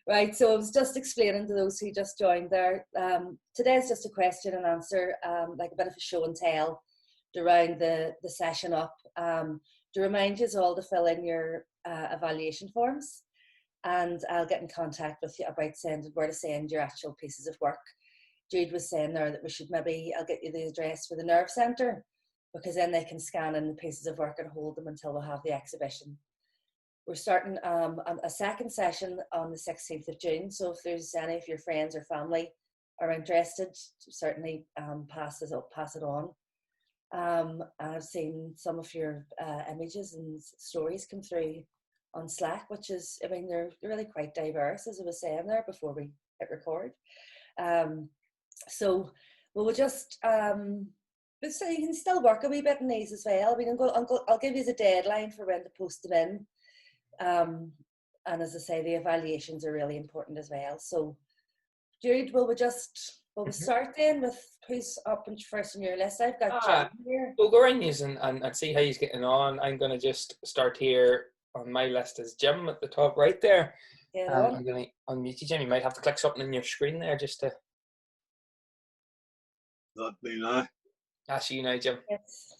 Right, so I was just explaining to those who just joined there. Today's just a question and answer, like a bit of a show and tell to round the session up. To remind you all to fill in your evaluation forms, and I'll get in contact with you about where to send your actual pieces of work. Jude was saying there that we should I'll get you the address for the Nerve Centre, because then they can scan in the pieces of work and hold them until we have the exhibition. We're starting a second session on the 16th of June, so if there's any of your friends or family are interested, certainly pass it on. I've seen some of your images and stories come through on Slack, which is, I mean, they're really quite diverse, as I was saying there before we hit record. So we'll just, so you can still work a wee bit in these as well. I mean, I'll give you the deadline for when to post them in. And as I say, the evaluations are really important as well. So Jude, will we start then with who's up first on your list? I've got Jim here. We'll go around these and see how he's getting on. I'm going to just start here. On my list is Jim at the top right there. I'm going to unmute you, Jim. You might have to click something in your screen there just to... That me now? That's you now, Jim. Yes.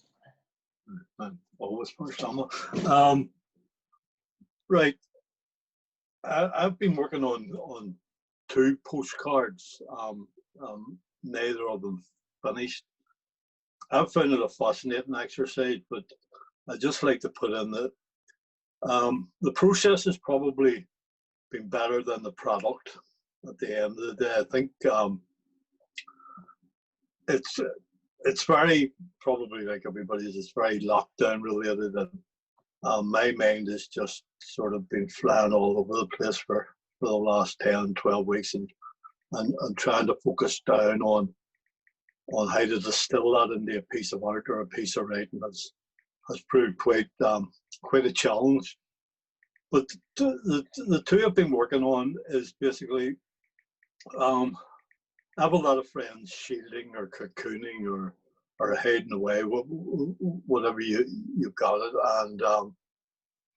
I'm always first on. Right. I've been working on 2 postcards. Neither of them finished. I've found it a fascinating exercise, but I just like to put in that the process has probably been better than the product at the end of the day. I think it's very, probably like everybody's, it's very lockdown related, and my mind has just sort of been flying all over the place for the last 10, 12 weeks, and trying to focus down on how to distill that into a piece of art or a piece of writing has proved quite a challenge. But the 2 I've been working on is basically, I have a lot of friends shielding or cocooning or hiding away, whatever you've got it. And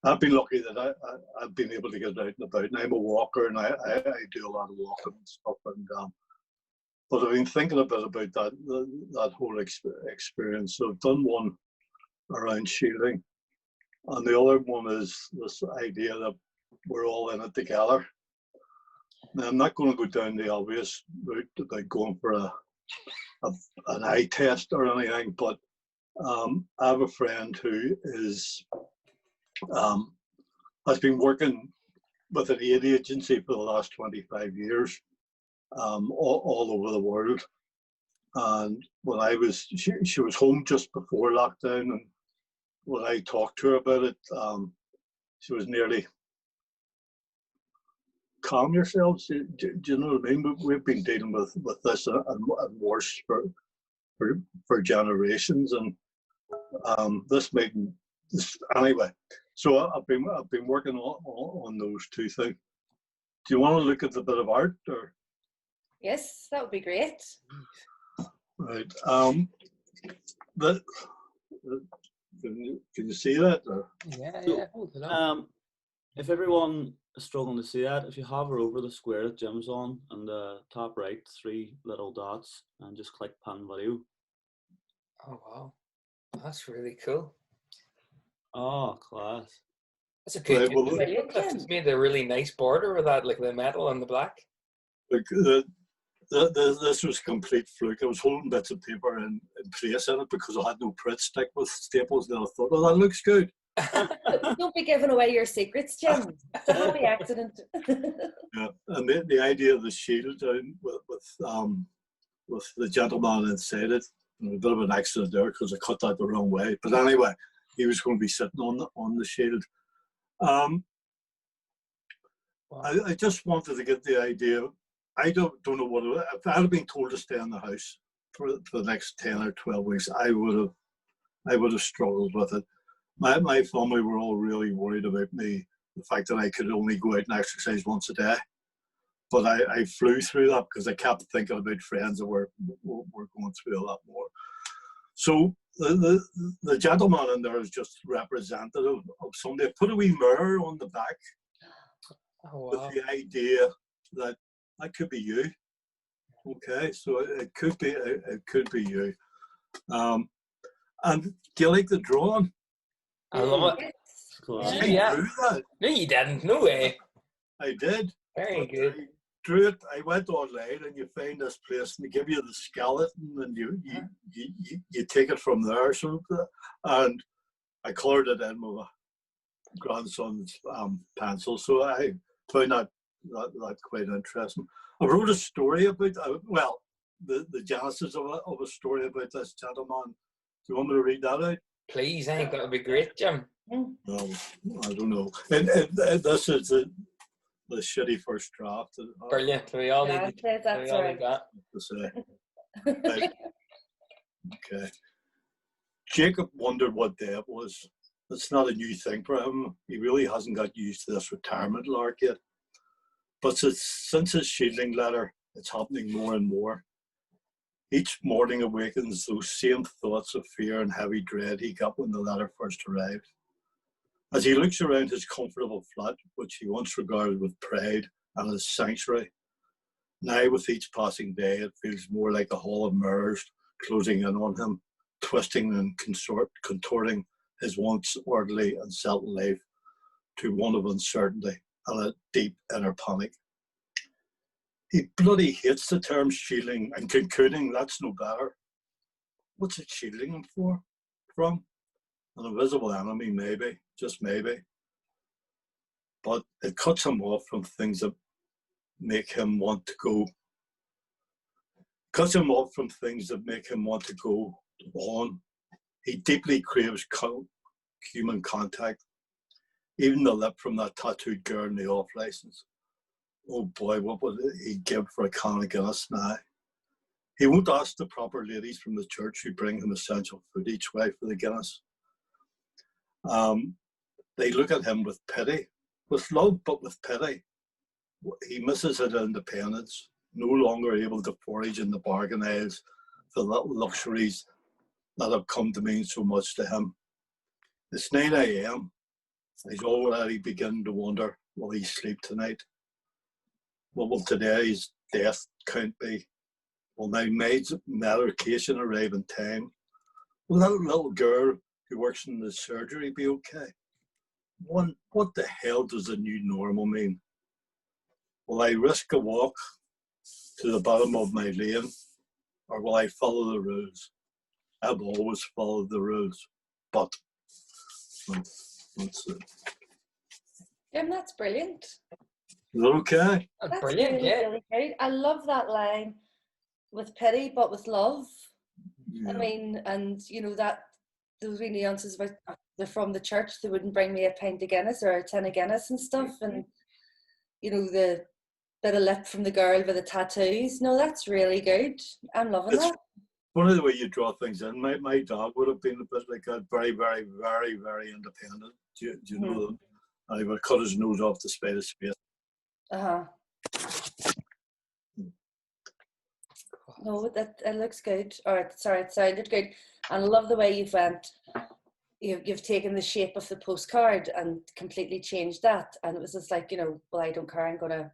I've been lucky that I've been able to get out and about. And I'm a walker, and I do a lot of walking and stuff. And but I've been thinking a bit about that whole experience. So I've done one around shielding, and the other one is this idea that we're all in it together. Now, I'm not going to go down the obvious route about going for an eye test or anything, but I have a friend who has been working with an aid agency for the last 25 years, all over the world. And when she was home just before lockdown, and when I talked to her about it, she was nearly, calm yourselves. Do you know what I mean? We've been dealing with this and worse for generations, and this anyway. So I've been working on those 2 things. Do you want to look at the bit of art, or? Yes, that would be great. Right. Can you see that? Or? Yeah. If everyone is struggling to see that, if you hover over the square that Jim's on, and the top right, 3 little dots, and just click pan video. Oh wow, that's really cool. Oh, class. That's a good. Right, It's made a really nice border with that, like the metal and the black. Look, this was a complete fluke. I was holding bits of paper in place in it because I had no Pritt stick with staples, and I thought, oh, that looks good. Don't be giving away your secrets, Jim. It's a happy accident. Yeah, and the idea of the shield down with the gentleman inside it, a bit of an accident there because I cut that the wrong way. But anyway, he was going to be sitting on the shield. Wow. I just wanted to get the idea. I don't know what it was. If I had been told to stay in the house for the next 10 or 12 weeks, I would have struggled with it. My family were all really worried about me, the fact that I could only go out and exercise once a day. But I flew through that because I kept thinking about friends that were going through a lot more. So the gentleman in there is just representative of somebody. I put a wee mirror on the back Oh, with wow. the idea that could be you. Okay, so it could be you. And do you like the drawing? I love it. Yes. Class. I Yeah. drew that. No, you didn't. No way. I did. Very But good. I drew it. I went online and you find this place and they give you the skeleton and you take it from there. So and I coloured it in with my grandson's pencil. So I found that quite interesting. I wrote a story about the genesis of a story about this gentleman. Do you want me to read that out? Please, I think that would be great, Jim. No, I don't know. And this is the shitty first draft. Brilliant. We all Yeah, need that's we all right. need that. To say. Right. Okay. Jacob wondered what day it was. It's not a new thing for him. He really hasn't got used to this retirement lark yet. But since his shielding letter, it's happening more and more. Each morning awakens those same thoughts of fear and heavy dread he got when the letter first arrived. As he looks around his comfortable flat, which he once regarded with pride and as sanctuary, now with each passing day it feels more like a hall of mirrors closing in on him, twisting and contorting his once orderly and settled life to one of uncertainty and a deep inner panic. He bloody hates the term shielding and cocooning. That's no better. What's it shielding him from? An invisible enemy, maybe, just maybe. But it cuts him off from things that make him want to go. Cuts him off from things that make him want to go on. He deeply craves human contact. Even the lip from that tattooed girl in the off license. Oh boy, what would he give for a can of Guinness now? He won't ask the proper ladies from the church who bring him essential food each way for the Guinness. They look at him with pity, with love, but with pity. He misses his independence, no longer able to forage in the bargain aisles for the luxuries that have come to mean so much to him. It's 9 a.m. He's already beginning to wonder, will he sleep tonight? What will today's death count be? Will my maid's medication arrive in time? Will that little girl who works in the surgery be okay? What the hell does the new normal mean? Will I risk a walk to the bottom of my lane, or will I follow the rules? I've always followed the rules, but that's it. Jim, that's brilliant. Is that okay? That's Brilliant, really, yeah. really great. I love that line, with pity but with love. Yeah. I mean, and you know that those wee nuances about they're from the church, they wouldn't bring me a pint of Guinness or a tin of Guinness and stuff, and you know the bit of lip from the girl with the tattoos. No, that's really good. I'm loving that. One of the way you draw things in. My dad would have been a bit like that, very, very, very, very independent. Do you know them? And he would cut his nose off to spade his face. No, that it looks good. Or sorry, it sounded good. And I love the way you've taken the shape of the postcard and completely changed that. And it was just like, well, I don't care. I'm gonna,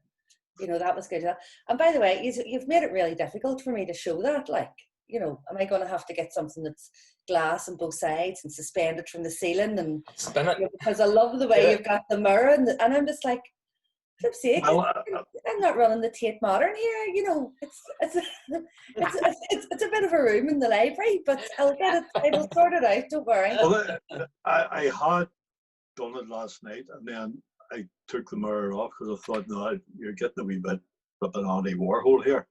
that was good. And by the way, you've made it really difficult for me to show that. Like, am I going to have to get something that's glass on both sides and suspended from the ceiling? And spin it. Because I love the way you've got the mirror, and I'm just like, for flip's sake, Well, I'm not running the Tate Modern here. It's a bit of a room in the library, but I'll get it. I will sort it out. Don't worry. Well, I had done it last night, and then I took the mirror off because I thought, no, you're getting a wee bit of an Andy Warhol here.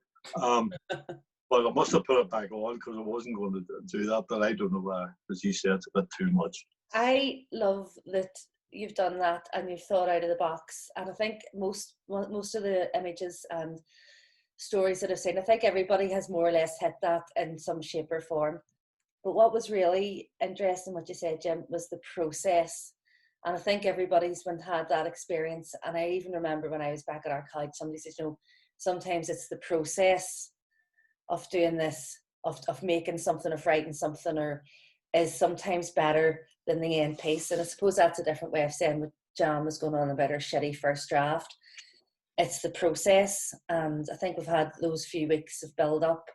But I must have put it back on because I wasn't going to do that. But I don't know why, because you said it's a bit too much. I love that you've done that and you've thought out of the box. And I think most of the images and stories that I've seen, I think everybody has more or less hit that in some shape or form. But what was really interesting, what you said, Jim, was the process. And I think everybody's had that experience. And I even remember when I was back at our college, somebody says, sometimes it's the process of doing this, of making something, of writing something, or is sometimes better than the end piece. And I suppose that's a different way of saying Jam was going on about her shitty first draft. It's the process, and I think we've had those few weeks of build up,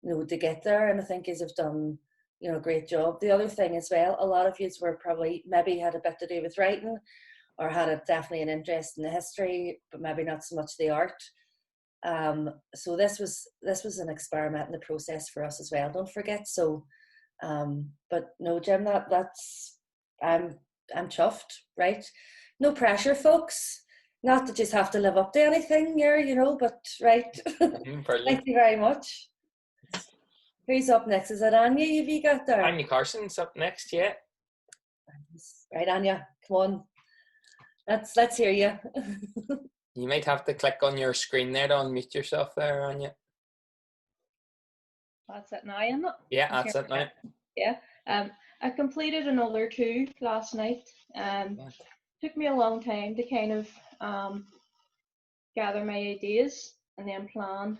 to get there, and I think yous have done, a great job. The other thing as well, a lot of yous were probably maybe had a bit to do with writing, or had definitely an interest in the history, but maybe not so much the art. So this was an experiment in the process for us as well. Don't forget. So, but no, Jim, that's I'm chuffed, right? No pressure, folks. Not to just have to live up to anything here, but right. Thank you very much. Who's up next? Is it Anya? Have you got there? Anya Carson's up next, yeah. Right, Anya, come on. Let's hear you. You might have to click on your screen there to unmute yourself there, Anya. That's it now, isn't it? Yeah, that's it now. Yeah. I completed another 2 last night. Took me a long time to kind of gather my ideas and then plan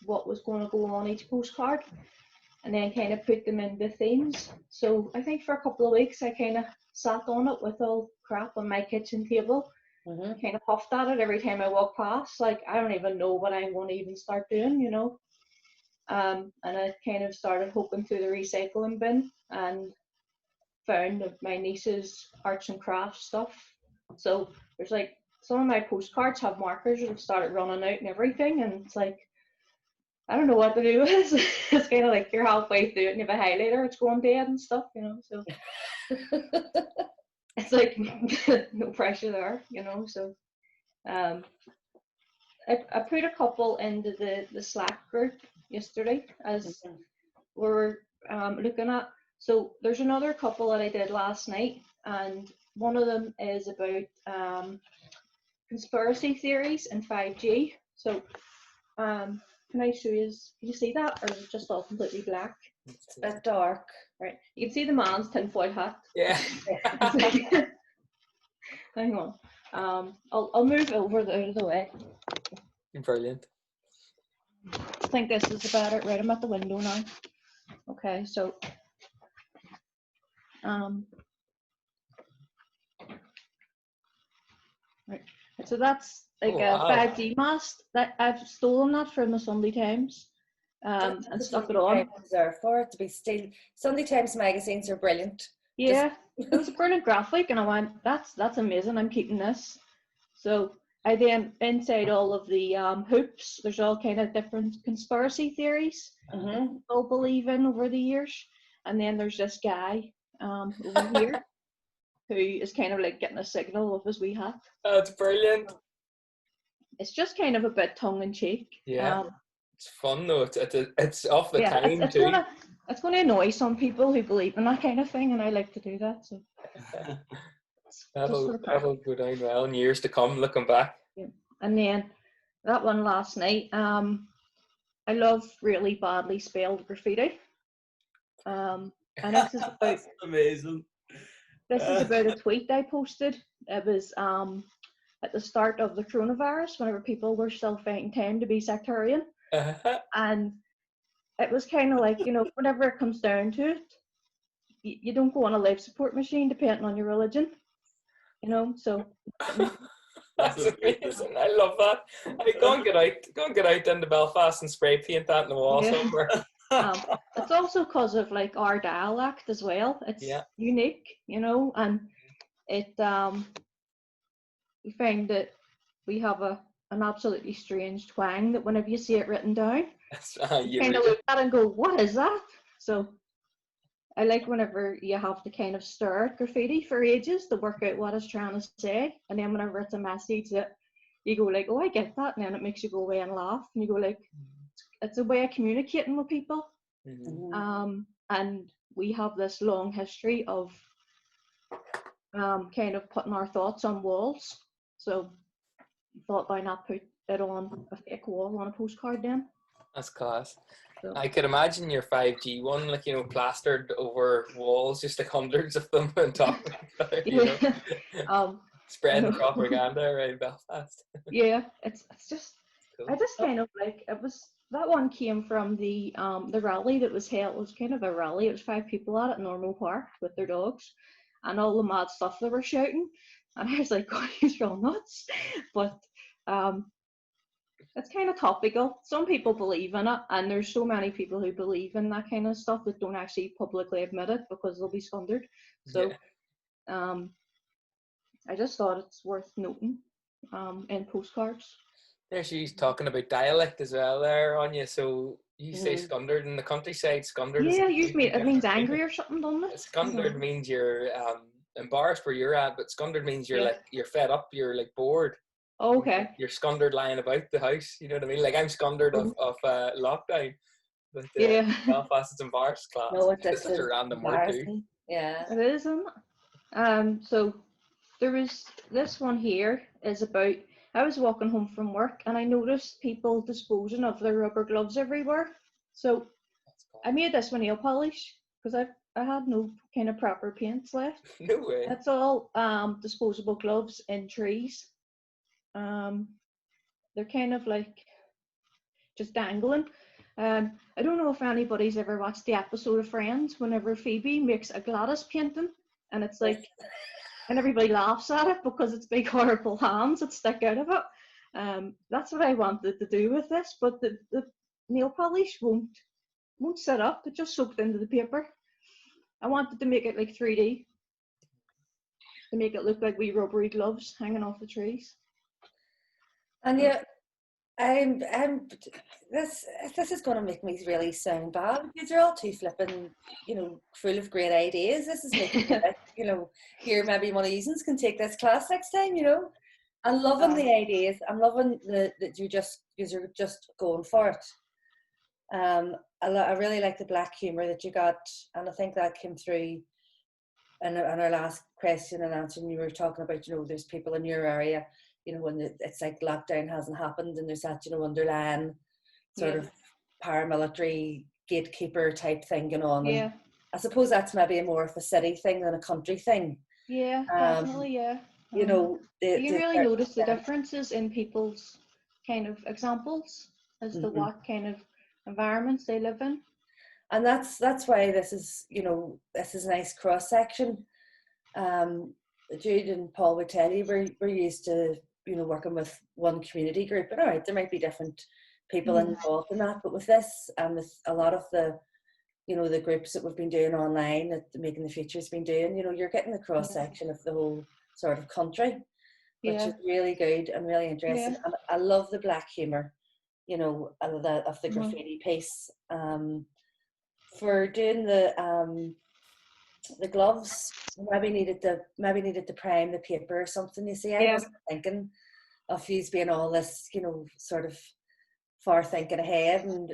what was going to go on each postcard, and then kind of put them into themes. So I think for a couple of weeks I kind of sat on it with all crap on my kitchen table, kind of puffed at it every time I walk past. Like, I don't even know what I'm going to even start doing, and I kind of started hoping through the recycling bin and found my niece's arts and crafts stuff. So there's like, some of my postcards have markers that have started running out and everything, and it's like, I don't know what to do with it. It's kind of like you're halfway through it and you have a highlighter, it's going dead and stuff, so it's like no pressure there, so I put a couple into the Slack group yesterday as we were looking at. So there's another couple that I did last night, and one of them is about conspiracy theories and 5G. So can I show you? Can you see that, or is it just all completely black? It's a bit dark. Right, you can see the man's tinfoil hat. Yeah. Hang on. I'll move over out of the way. Brilliant. I think this is about it. Right, I'm at the window now. Okay, so right. So that's like a 5G mast that I've stolen that from the Sunday Times, and stuck it on. There for it to be still. Sunday Times magazines are brilliant. Yeah, it was a brilliant graphic, and I went, that's amazing. I'm keeping this. So I then, inside all of the hoops, there's all kind of different conspiracy theories people believe in over the years, and then there's this guy over here who is kind of like getting a signal of his wee hat. That's brilliant. It's just kind of a bit tongue-in-cheek. Yeah, it's fun though. It's off the time it's too. It's going to annoy some people who believe in that kind of thing, and I like to do that. So that'll go down well in years to come, looking back. Yeah. And then that one last night, I love really badly spelled graffiti. And this is about That's amazing. This is about a tweet I posted. It was at the start of the coronavirus, whenever people were still finding time to be sectarian. And it was kind of like, whenever it comes down to it, you don't go on a life support machine depending on your religion, so. That's amazing. I love that. Go and get out into Belfast and spray paint that in the wall somewhere. It's also because of like our dialect as well. It's unique, and it we find that we have an absolutely strange twang that whenever you see it written down, you kind of look at it and go, what is that? So I like whenever you have to kind of stare at graffiti for ages to work out what it's trying to say, and then whenever it's a message that you go like, oh, I get that, and then it makes you go away and laugh, and you go like, it's a way of communicating with people. And we have this long history of kind of putting our thoughts on walls. So I thought, why not put it on a fake wall on a postcard then? That's class. So, I could imagine your 5G one, like, plastered over walls, just like hundreds of them on top of it, spreading propaganda around Belfast. Yeah, it's just, cool. I just kind of like, it was, that one came from the rally that was held. It was kind of a rally. It was 5 people at it in Normal Park with their dogs, and all the mad stuff they were shouting. And I was like, God, he's real nuts. But it's kind of topical. Some people believe in it, and there's so many people who believe in that kind of stuff that don't actually publicly admit it because they'll be squandered. So I just thought it's worth noting in postcards. There she's talking about dialect as well there, Anya. So you say scundered in the countryside. Scundered It means angry or something, doesn't it? Scundered means you're embarrassed where you're at, but scundered means you're like you're fed up, you're like bored. Oh, okay. You're scundered lying about the house. You know what I mean? Like I'm scundered of lockdown. But Belfast is embarrassed class. No, it's such a random word too. Yeah. It is, isn't it? So there was this one here is about, I was walking home from work and I noticed people disposing of their rubber gloves everywhere. So I made this with nail polish because I had no kind of proper paints left. No way. That's all disposable gloves in trees. They're kind of like just dangling. I don't know if anybody's ever watched the episode of Friends whenever Phoebe makes a Gladys painting and it's like, and everybody laughs at it because it's big horrible hands that stick out of it. That's what I wanted to do with this, but the nail polish won't set up. It just soaked into the paper. I wanted to make it like 3D, to make it look like wee rubbery gloves hanging off the trees. And yeah, this is going to make me really sound bad because you're all too flipping, full of great ideas. This is making me like, here maybe one of you can take this class next time, I'm loving the ideas. I'm loving that you're just going for it. I really like the black humour that you got, and I think that came through in our last question and answer. And you were talking about, there's people in your area, when it's like lockdown hasn't happened and there's that, underlying sort of paramilitary gatekeeper type thing going on. Yeah. And I suppose that's maybe more of a city thing than a country thing. Yeah, definitely, yeah. You really notice the differences in people's kind of examples as to what kind of environments they live in. And that's why this is a nice cross section. Jude and Paul would tell you we're used to working with one community group, and all right, there might be different people involved in that, but with this and with a lot of the the groups that we've been doing online that Making the Future's been doing, you're getting the cross section of the whole sort of country, which is really good and really interesting. And I love the black humour, of the graffiti piece. For doing the gloves, maybe needed to prime the paper or something. You see, I wasn't thinking of you being all this, sort of far thinking ahead and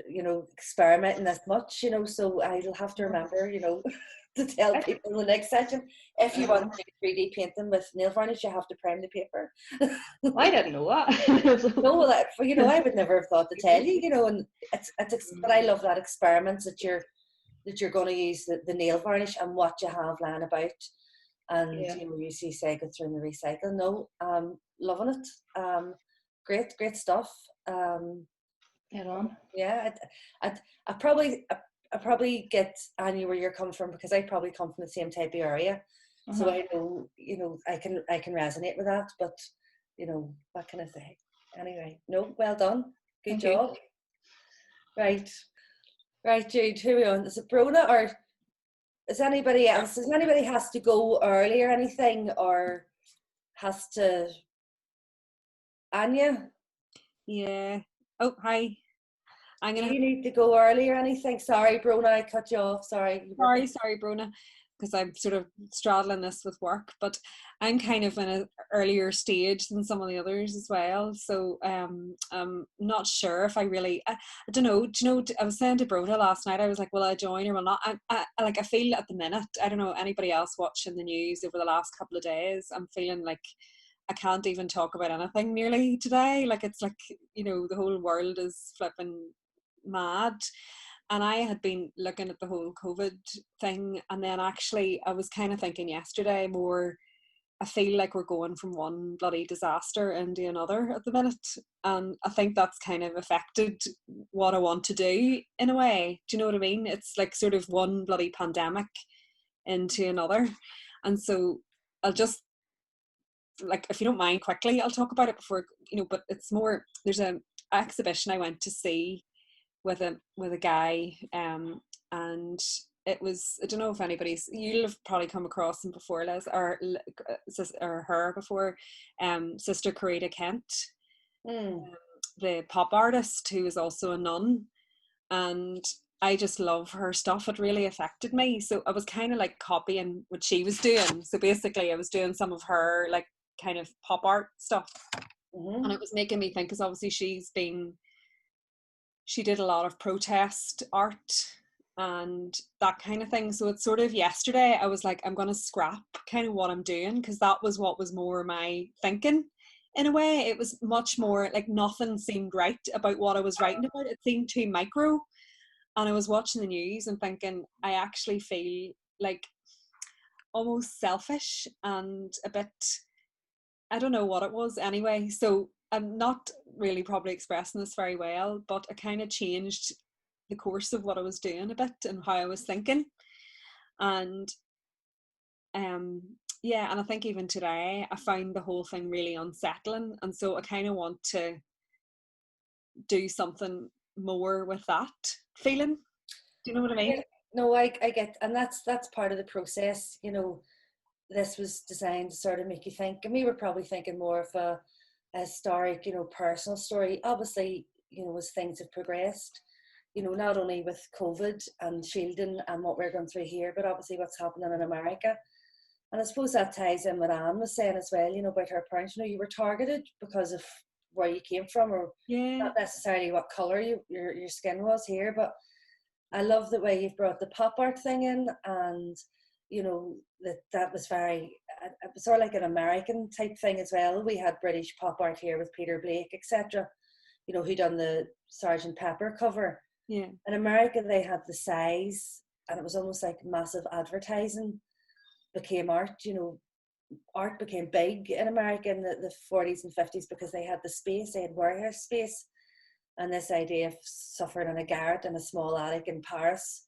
experimenting this much, so I'll have to remember, to tell people in the next session, if you want to do 3D painting with nail varnish, you have to prime the paper. I didn't know that. No, well, I would never have thought to tell you, and but I love that experiments that you're going to use the nail varnish and what you have lying about, and you say go through the recycle. No, loving it. Great stuff. Head on. Yeah, I probably get Anya where you're coming from, because I probably come from the same type of area, so I know I can resonate with that. But what can I say? Anyway, no, well done, good job. Right, Jude, who are we on? Is it Brona or is anybody else? Does anybody has to go early or anything, or has to? Anya? Yeah. Oh, hi. Do you need to go early or anything? Sorry, Brona, I cut you off. Sorry, Brona, because I'm sort of straddling this with work, but I'm kind of in an earlier stage than some of the others as well. So I'm not sure if I really, I don't know. Do you know, I was saying to Brona last night, I was like, will I join or will not? I feel at the minute, I don't know, anybody else watching the news over the last couple of days, I'm feeling like I can't even talk about anything nearly today. Like it's like, the whole world is flipping mad. And I had been looking at the whole COVID thing, and then actually I was kind of thinking yesterday more, I feel like we're going from one bloody disaster into another at the minute, and I think that's kind of affected what I want to do in a way. Do you know what I mean? It's like sort of one bloody pandemic into another, and so I'll just like, if you don't mind, quickly, I'll talk about it before, but it's more, there's a exhibition I went to see with a guy, and it was, I don't know if you'll have probably come across him before, Les, or her before, Sister Corita Kent, the pop artist who is also a nun, and I just love her stuff. It really affected me, so I was kind of like copying what she was doing. So basically I was doing some of her like kind of pop art stuff, and it was making me think, because obviously she did a lot of protest art and that kind of thing. So it's sort of, yesterday I was like, I'm going to scrap kind of what I'm doing, because that was what was more my thinking. In a way, it was much more like nothing seemed right about what I was writing about. It seemed too micro. And I was watching the news and thinking, I actually feel like almost selfish and a bit, I don't know what it was anyway. So I'm not really probably expressing this very well, but I kind of changed the course of what I was doing a bit and how I was thinking. And yeah, and I think even today I found the whole thing really unsettling, and so I kind of want to do something more with that feeling. Do you know what I mean? No, I get, and that's part of the process. This was designed to sort of make you think, and we were probably thinking more of a historic, personal story. Obviously, as things have progressed, not only with COVID and shielding and what we're going through here, but obviously what's happening in America. And I suppose that ties in what Anne was saying as well, about her parents. You were targeted because of where you came from, or not necessarily what colour your skin was here. But I love the way you've brought the pop art thing in, and that was very, it was sort of like an American type thing as well. We had British pop art here with Peter Blake, etc., who done the Sgt. Pepper cover. Yeah. In America, they had the size, and it was almost like massive advertising became art. Art became big in America in the 40s and 50s because they had the space, they had warehouse space. And this idea of suffering in a garret in a small attic in Paris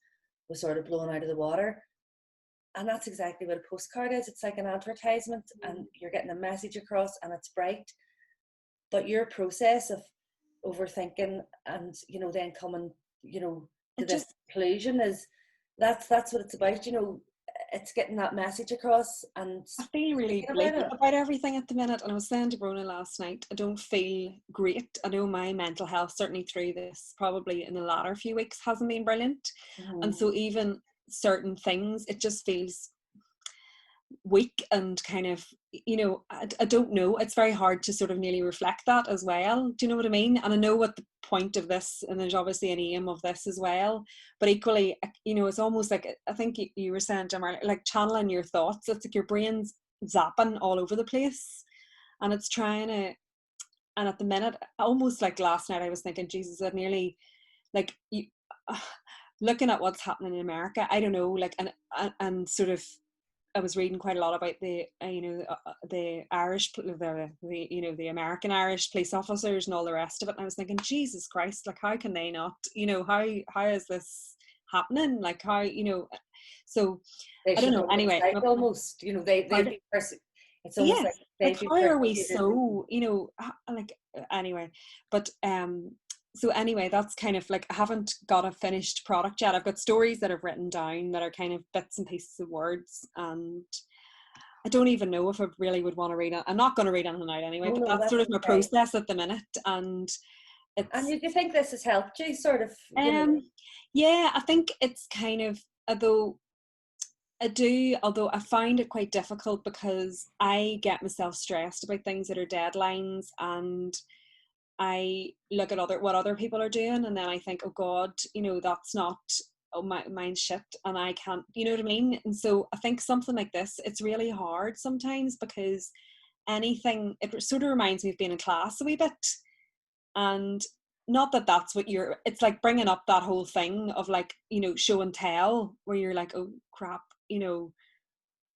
was sort of blown out of the water. And that's exactly what a postcard is. It's like an advertisement, and you're getting a message across, and it's bright. But your process of overthinking and, then coming, to this conclusion is that's what it's about. It's getting that message across. And I feel really bleak about everything at the minute, and I was saying to Brona last night, I don't feel great. I know my mental health, certainly through this, probably in the latter few weeks, hasn't been brilliant. And so even certain things, it just feels weak and kind of, I don't know, it's very hard to sort of nearly reflect that as well. Do you know what I mean? And I know what the point of this, and there's obviously an aim of this as well, but equally, it's almost like, I think you were saying, Jim, like channeling your thoughts. It's like your brain's zapping all over the place, and it's trying to, and at the minute, almost like last night I was thinking, Jesus, I nearly, like, looking at what's happening in America, I don't know, like, and sort of, I was reading quite a lot about the Irish, the American Irish police officers and all the rest of it. And I was thinking, Jesus Christ, like, how can they not, how is this happening? Like, how, so I don't know. Anyway, almost, they it's almost like how are we so, like, anyway, but so anyway, that's kind of like, I haven't got a finished product yet. I've got stories that I've written down that are kind of bits and pieces of words, and I don't even know if I really would want to read it. I'm not going to read anything out anyway, but that's sort of my process at the minute. And it's, and you think this has helped you sort of? Yeah, I think it's kind of, although I find it quite difficult because I get myself stressed about things that are deadlines, and I look at what other people are doing, and then I think, oh God, that's not, mine's shit, and I can't, you know what I mean? And so I think something like this, it's really hard sometimes, because anything, it sort of reminds me of being in class a wee bit, and not that that's what it's like bringing up that whole thing of like, show and tell, where you're like, oh crap,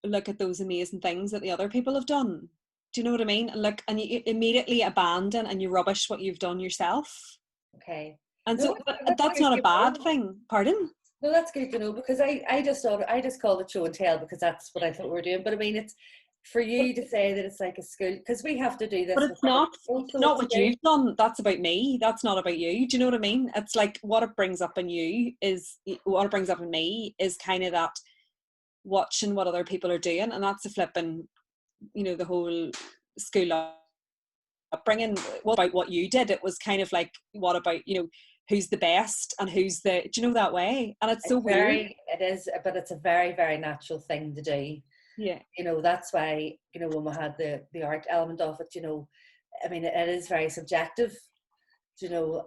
look at those amazing things that the other people have done. Do you know what I mean? And you immediately abandon and you rubbish what you've done yourself. Okay. And so that's not a bad thing. Pardon? No, that's good to know, because I just called it show and tell because that's what I thought we were doing. But I mean, it's for you to say that it's like a school, because we have to do this. But it's not what you. you've done. That's about me. That's not about you. Do you know what I mean? It's like what it brings up in you is what it brings up in me is kind of that watching what other people are doing, and that's a flipping, you know, the whole school upbringing. What about what you did? It was kind of like, what about, you know, who's the best and who's the, do you know, that way? And it's so weird. It is, but it's a very, very natural thing to do. Yeah. You know, that's why, you know, when we had the art element of it, you know, I mean, it is very subjective, you know,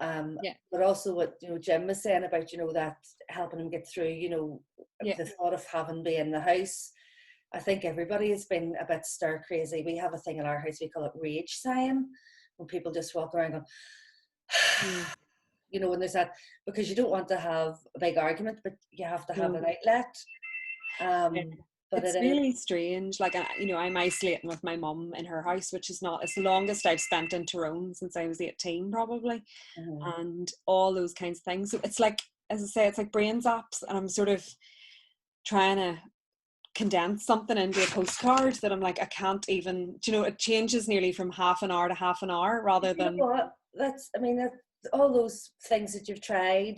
but also what, you know, Jim was saying about, you know, that helping him get through, you know, the thought of having been in the house. I think everybody has been a bit stir crazy. We have a thing in our house, we call it rage sighing, when people just walk around going, you know, when there's that, because you don't want to have a big argument, but you have to have an outlet. But it's really strange. Like, you know, I'm isolating with my mum in her house, which is not, it's the longest I've spent in Tyrone since I was 18 probably, and all those kinds of things. So it's like, as I say, it's like brain zaps, and I'm sort of trying to condense something into a postcard that I'm like, I can't even, you know, it changes nearly from half an hour to half an hour rather than. You know what? That's, I mean, all those things that you've tried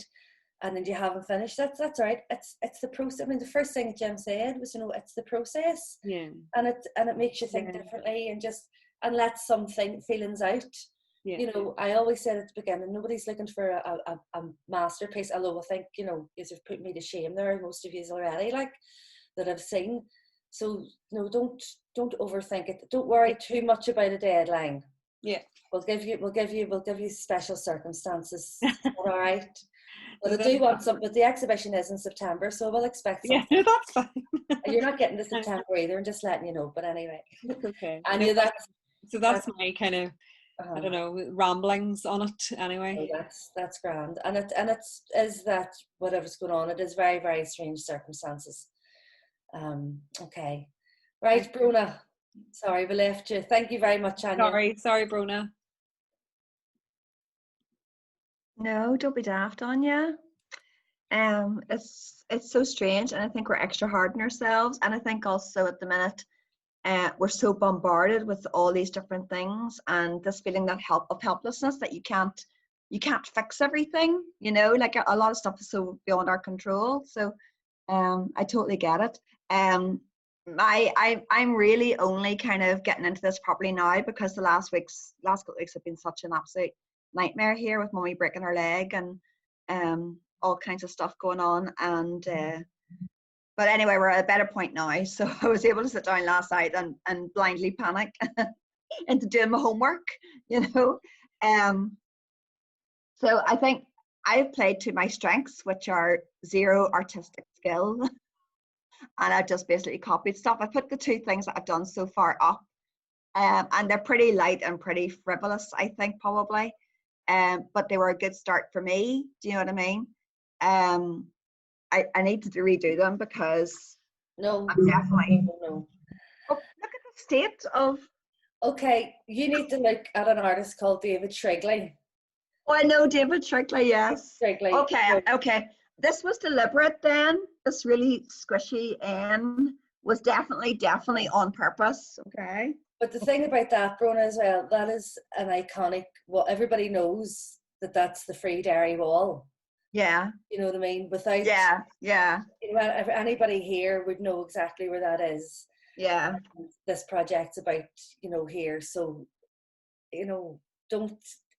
and then you haven't finished, that's all right. It's the process. I mean, the first thing that Jim said was, you know, it's the process. Yeah. And it makes you think differently and let some feelings out. Yeah. You know, I always said at the beginning, nobody's looking for a masterpiece, although I think, you know, you have put me to shame there, most of you already, like, that I've seen. So, you know, don't overthink it. Don't worry too much about a deadline. Yeah. We'll give you special circumstances. All right. But I do want some, but the exhibition is in September, so we'll expect something. Yeah, that's fine. You're not getting to September either, and just letting you know. But anyway. Okay. And no, that's my kind of, I don't know, ramblings on it anyway. So that's grand. And is that whatever's going on, it is very, very strange circumstances. Okay. Right, Bruna. Sorry, we left you. Thank you very much, Anya. Sorry, Bruna. No, don't be daft, Anya. It's so strange, and I think we're extra hard on ourselves. And I think also at the minute, we're so bombarded with all these different things, and this feeling of helplessness that you can't fix everything. You know, like a lot of stuff is so beyond our control. So, I totally get it. I'm really only kind of getting into this properly now because the last couple of weeks have been such an absolute nightmare here with Mummy breaking her leg and all kinds of stuff going on. And but anyway, we're at a better point now, so I was able to sit down last night and blindly panic into doing my homework, you know. So I think I've played to my strengths, which are zero artistic skill. And I've just basically copied stuff. I put the two things that I've done so far up, and they're pretty light and pretty frivolous, I think, probably. But they were a good start for me. Do you know what I mean? I need to redo them because I'm definitely. No. Oh, look at the state of. Okay, you need to look at an artist called David Shrigley. Oh, I know David Shrigley. Yes. Shrigley. Okay. This was deliberate then. This really squishy N was definitely on purpose. Okay. But the thing about that, Bruna, as well, that is an iconic, well, everybody knows that's the Free Dairy wall. Yeah. You know what I mean? Without. Yeah. You know, anybody here would know exactly where that is. Yeah. This project's about, you know, here. So, you know,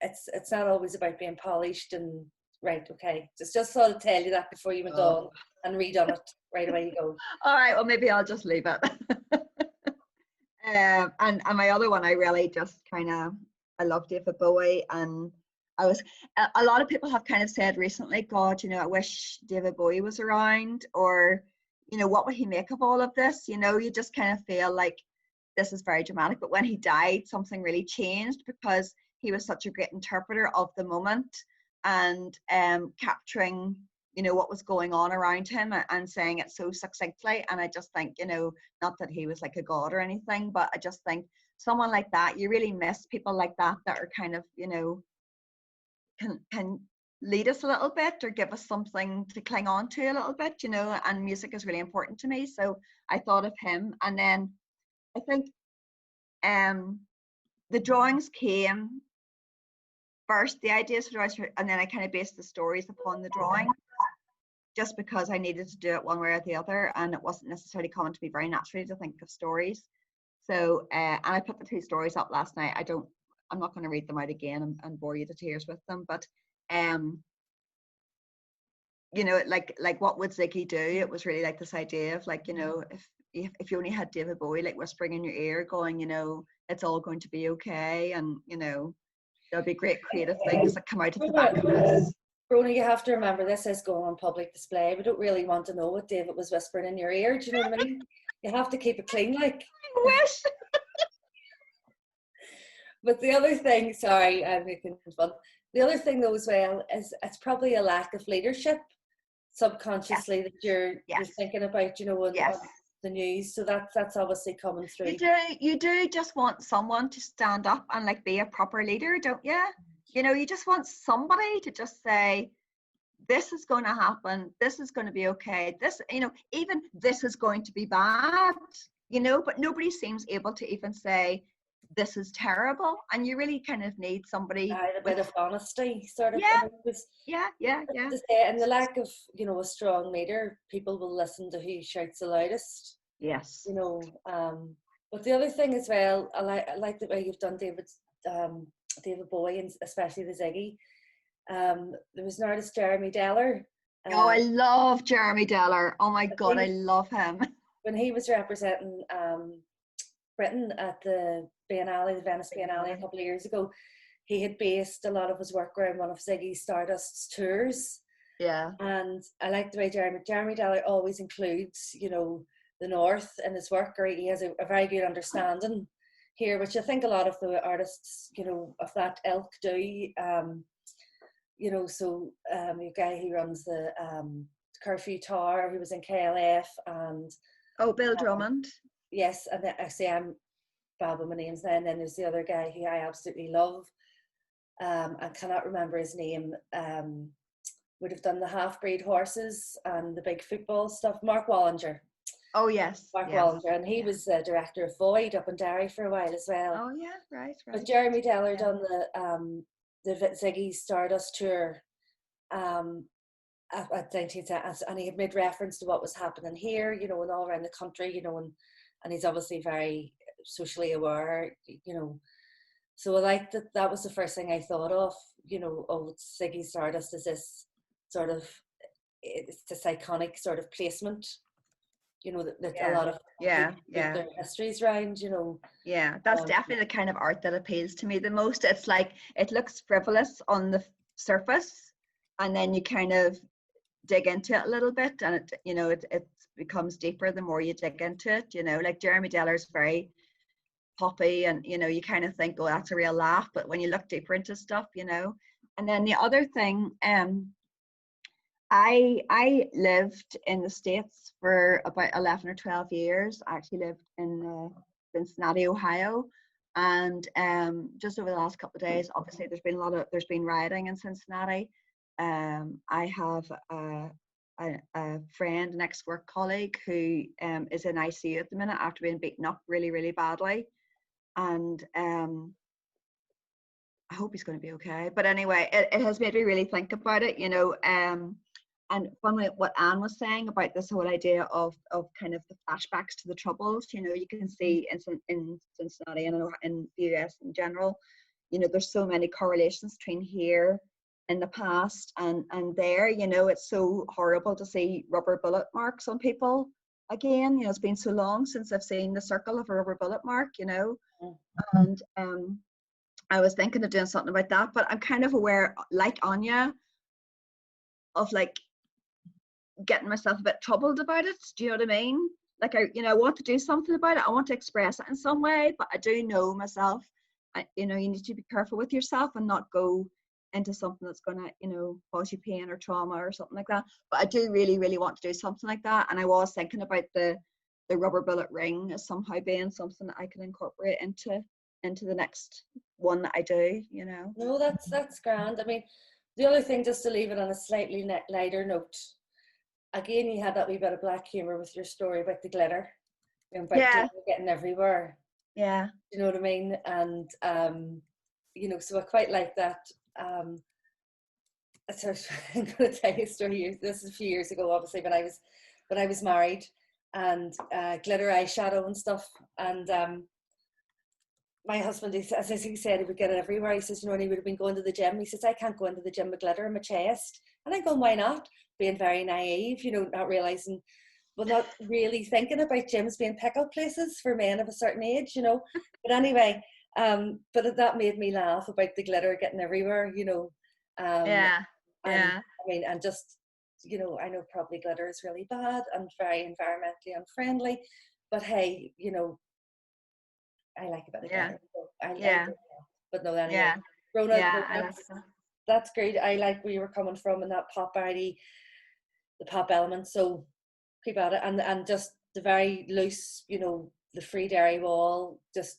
it's not always about being polished and right, okay. Just thought I'd tell you that before you went on and read on it. Right away you go. All right, well maybe I'll just leave it. And my other one, I really just I love David Bowie, and a lot of people have kind of said recently, God, you know, I wish David Bowie was around, or, you know, what would he make of all of this? You know, you just kind of feel like this is very dramatic, but when he died, something really changed because he was such a great interpreter of the moment and capturing, you know, what was going on around him and saying it so succinctly. And I just think, you know, not that he was like a god or anything, but I just think someone like that, you really miss people like that are kind of, you know, can lead us a little bit or give us something to cling on to a little bit, you know, and music is really important to me. So I thought of him. And then I think the drawings came first, the ideas for drawings, and then I kind of based the stories upon the drawing, just because I needed to do it one way or the other, and it wasn't necessarily coming to me very naturally to think of stories. So, and I put the 2 stories up last night. I'm not going to read them out again and bore you to tears with them, but you know, like what would Ziggy do? It was really like this idea of like, you know, if you only had David Bowie like whispering in your ear, going, you know, it's all going to be okay, and you know, there'll be great creative things that come out of the back of this. Rona, you have to remember this is going on public display. We don't really want to know what David was whispering in your ear. Do you know what I mean? You have to keep it clean, like. I wish. But the other thing, sorry, I'm making fun. The other thing though as well is it's probably a lack of leadership subconsciously that you're thinking about, you know, on the news. So that's obviously coming through. You do just want someone to stand up and like be a proper leader, don't you? You know, you just want somebody to just say, this is going to happen, this is going to be okay, this, you know, even this is going to be bad, you know, but nobody seems able to even say, this is terrible. And you really kind of need somebody a bit of honesty, sort of. To say, and the lack of, you know, a strong leader, people will listen to who shouts the loudest. Yes. You know, but the other thing as well, I like the way you've done David Bowie, and especially the Ziggy. There was an artist, Jeremy Deller. Oh, I love Jeremy Deller. Oh my God, I love him. When he was representing Britain at the Biennale, the Venice Biennale a couple of years ago, he had based a lot of his work around one of Ziggy Stardust's tours. Yeah. And I like the way Jeremy Deller always includes, you know, the North in his work, or he has a very good understanding here, which I think a lot of the artists, you know, of that ilk do. You know, so a guy who runs the Curfew Tower, who was in KLF, and Bill Drummond. Yes, and then, actually I'm babbling my names now, and then there's the other guy who I absolutely love. I cannot remember his name. Would have done the half-breed horses and the big football stuff. Mark Wallinger. Oh yes, Mark Wallinger, and he was the director of Void up in Derry for a while as well. Oh yeah, right. But Jeremy Deller done the Ziggy Stardust tour at 1910, and he had made reference to what was happening here, you know, and all around the country, you know, and he's obviously very socially aware, you know. So I like that was the first thing I thought of, you know, Ziggy Stardust is this sort of, it's this iconic sort of placement, you know, that a lot of their histories around, you know. Yeah, that's definitely the kind of art that appeals to me the most. It's like, it looks frivolous on the surface, and then you kind of dig into it a little bit, and it, you know, it becomes deeper the more you dig into it, you know. Like Jeremy Deller's very poppy, and you know, you kind of think, oh, that's a real laugh, but when you look deeper into stuff, you know. And then the other thing, I lived in the States for about 11 or 12 years. I actually lived in Cincinnati, Ohio, and just over the last couple of days, obviously there's been rioting in Cincinnati. I have a friend, an ex-work colleague, who is in ICU at the minute after being beaten up really, really badly, and I hope he's going to be okay. But anyway, it has made me really think about it, you know. And funny what Anne was saying about this whole idea of kind of the flashbacks to the Troubles, you know, you can see in Cincinnati and in the US in general, you know, there's so many correlations between here in the past and there, you know. It's so horrible to see rubber bullet marks on people again. You know, it's been so long since I've seen the circle of a rubber bullet mark, you know. And I was thinking of doing something about that, but I'm kind of aware, like Anya, of like getting myself a bit troubled about it. Do you know what I mean? Like, I want to do something about it. I want to express it in some way, but I do know myself, you know, you need to be careful with yourself and not go into something that's going to, you know, cause you pain or trauma or something like that. But I do really, really want to do something like that. And I was thinking about the rubber bullet ring as somehow being something that I can incorporate into the next one that I do, you know. No, that's grand. I mean, the other thing, just to leave it on a slightly lighter note, again, you had that wee bit of black humour with your story about the glitter, About Yeah. getting everywhere. Yeah. You know what I mean? And you know, so I quite like that. So I'm going to tell you a story here. This is a few years ago, obviously, when I was married, and glitter eyeshadow and stuff. And my husband, as he said, he would get it everywhere. He says, you know, and he would have been going to the gym. He says, I can't go into the gym with glitter in my chest. And I'm going, why not? Being very naive, you know, not realising, well, not really thinking about gyms being pick-up places for men of a certain age, you know. But anyway, but that made me laugh about the glitter getting everywhere, you know. Yeah. And, Yeah. I mean, and just, you know, I know probably glitter is really bad and very environmentally unfriendly, but hey, you know, I like a bit of glitter. So I do, but no, anyway. Yeah. Rona, Yeah. no, I like that. that's great. I like where you were coming from and that pop arty, the pop element. So keep at it, and just the very loose, you know, the free dairy wall. Just,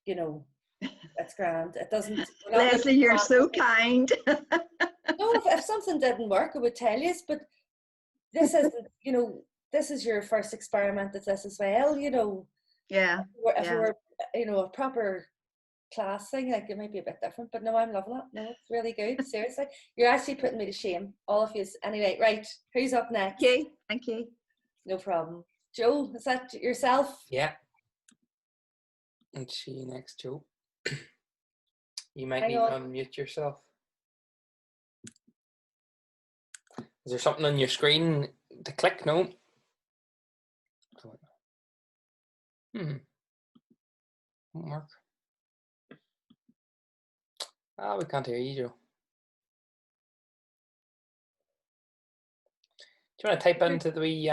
you know, it's grand. It doesn't. Leslie, you're so kind. No, if something didn't work, I would tell you. But this isn't. You know, this is your first experiment at this as well. You know. Yeah. If it were, you know, a proper class thing, like it might be a bit different, but no, I'm loving it. No, it's really good. Seriously, you're actually putting me to shame, all of you. Anyway, right, who's up next? Okay, thank you. No problem. Joe, is that yourself? Yeah. And see you next, Joe. You might Hang need to on. unmute yourself. Is there something on your screen to click? No. Won't work. Ah, we can't hear you, Joe. Do you want to type into the wee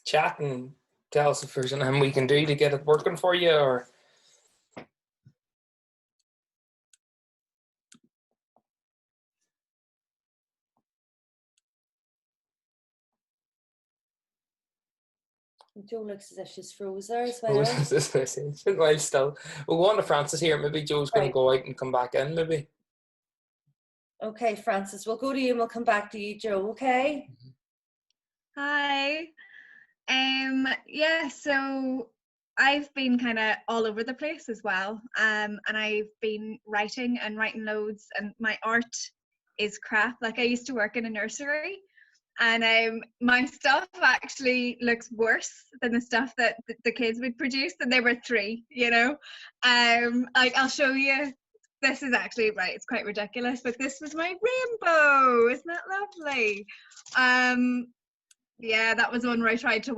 chat and tell us if there's anything we can do to get it working for you, or? Joe looks as if she's froze there as well. Well, still, we'll go on to Francis here. Maybe Joe's going to go out and come back in, maybe. Okay, Francis, we'll go to you and we'll come back to you, Joe, okay? Hi. Yeah, so I've been kind of all over the place as well. And I've been writing loads, and my art is crap. Like, I used to work in a nursery, and my stuff actually looks worse than the stuff that the kids would produce, and they were 3, you know. Like, I'll show you. This is actually, right, it's quite ridiculous, but this was my rainbow. Isn't that lovely? Yeah, that was one where I tried to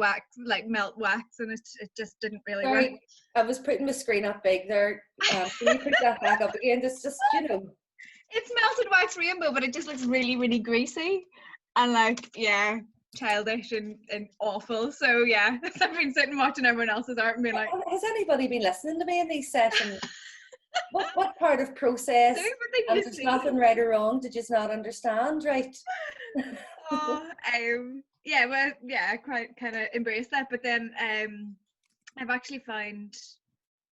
melt wax, and it just didn't really work. I was putting my screen up big there. Can you put that back up again? Just, you know. It's melted wax rainbow, but it just looks really, really greasy. And like, yeah, childish and awful. So yeah, I've been sitting watching everyone else's art and being like, has anybody been listening to me in these sessions? what part of process and there's nothing right or wrong did you not understand, right? Yeah, well, yeah, I quite kind of embraced that, but then I've actually found,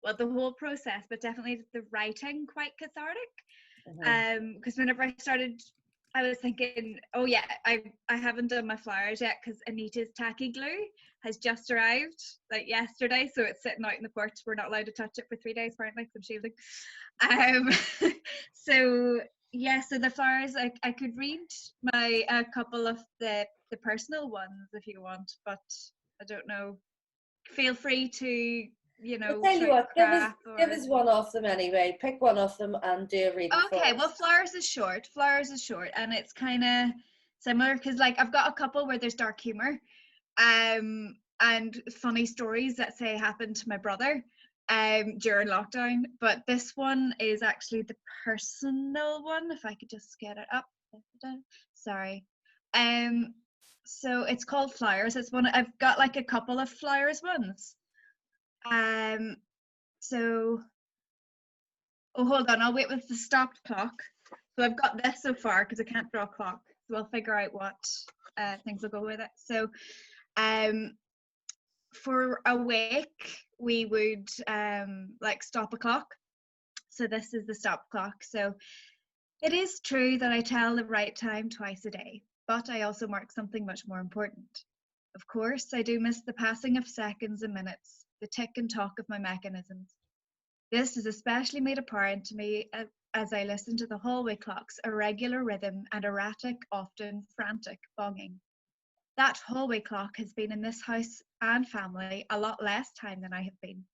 well, the whole process, but definitely the writing quite cathartic. Because whenever I started, I was thinking, oh yeah, I haven't done my flowers yet because Anita's tacky glue has just arrived like yesterday, so it's sitting out in the porch. We're not allowed to touch it for 3 days apparently, because I'm shielding. So yeah, so the flowers, I could read a couple of the personal ones if you want, but I don't know. Feel free to, you know. I'll tell you what, give us one of them anyway. Pick one of them and do a reading. Okay, well, flowers is short, and it's kind of similar because, like, I've got a couple where there's dark humor, and funny stories that say happened to my brother during lockdown. But this one is actually the personal one. If I could just get it up. Sorry. So it's called Flowers. It's one I've got, like a couple of flowers ones. So, oh, hold on, I'll wait with the stopped clock. So I've got this so far because I can't draw a clock. So I'll figure out what things will go with it. So, for a week, we would like stop a clock. So this is the stop clock. So it is true that I tell the right time twice a day, but I also mark something much more important. Of course, I do miss the passing of seconds and minutes, the tick and tock of my mechanisms. This is especially made apparent to me as I listen to the hallway clock's irregular rhythm and erratic, often frantic bonging. That hallway clock has been in this house and family a lot less time than I have been.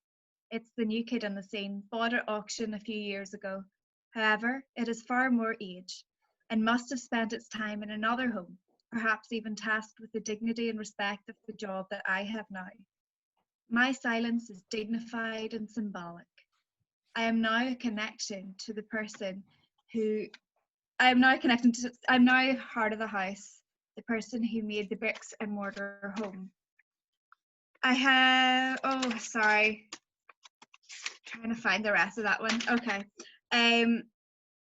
It's the new kid on the scene, bought at auction a few years ago. However, it has far more age and must have spent its time in another home, perhaps even tasked with the dignity and respect of the job that I have now. My silence is dignified and symbolic. I am now a connection to the person who I'm now heart of the house, the person who made the bricks and mortar home. Trying to find the rest of that one. Okay.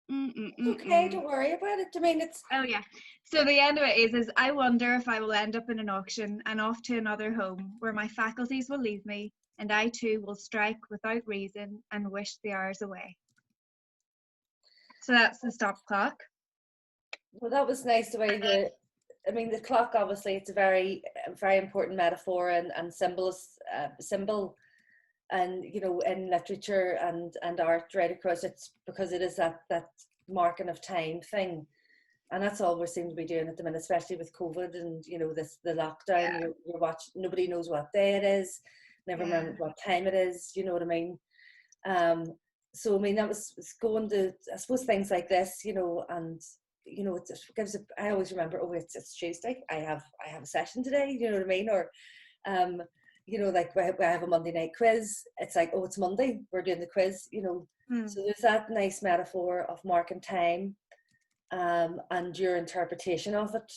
Okay, don't worry about it. I mean, it's. Oh yeah. So the end of it is I wonder if I will end up in an auction and off to another home where my faculties will leave me, and I too will strike without reason and wish the hours away. So that's the stop clock. Well, that was nice the way the clock, obviously, it's a very, very important metaphor and symbol, and, you know, in literature and art right across, it's because it is that marking of time thing. And that's all we seem to be doing at the minute, especially with COVID and, you know, the lockdown. You're watching, nobody knows what day it is, never mind what time it is, you know what I mean? So, I mean, that was going to, I suppose, things like this, you know, and, you know, it gives I always remember, oh, it's Tuesday, I have a session today, you know what I mean? Or, you know, like I have a Monday night quiz, it's like, oh, it's Monday, we're doing the quiz, you know. So there's that nice metaphor of marking time, and your interpretation of it,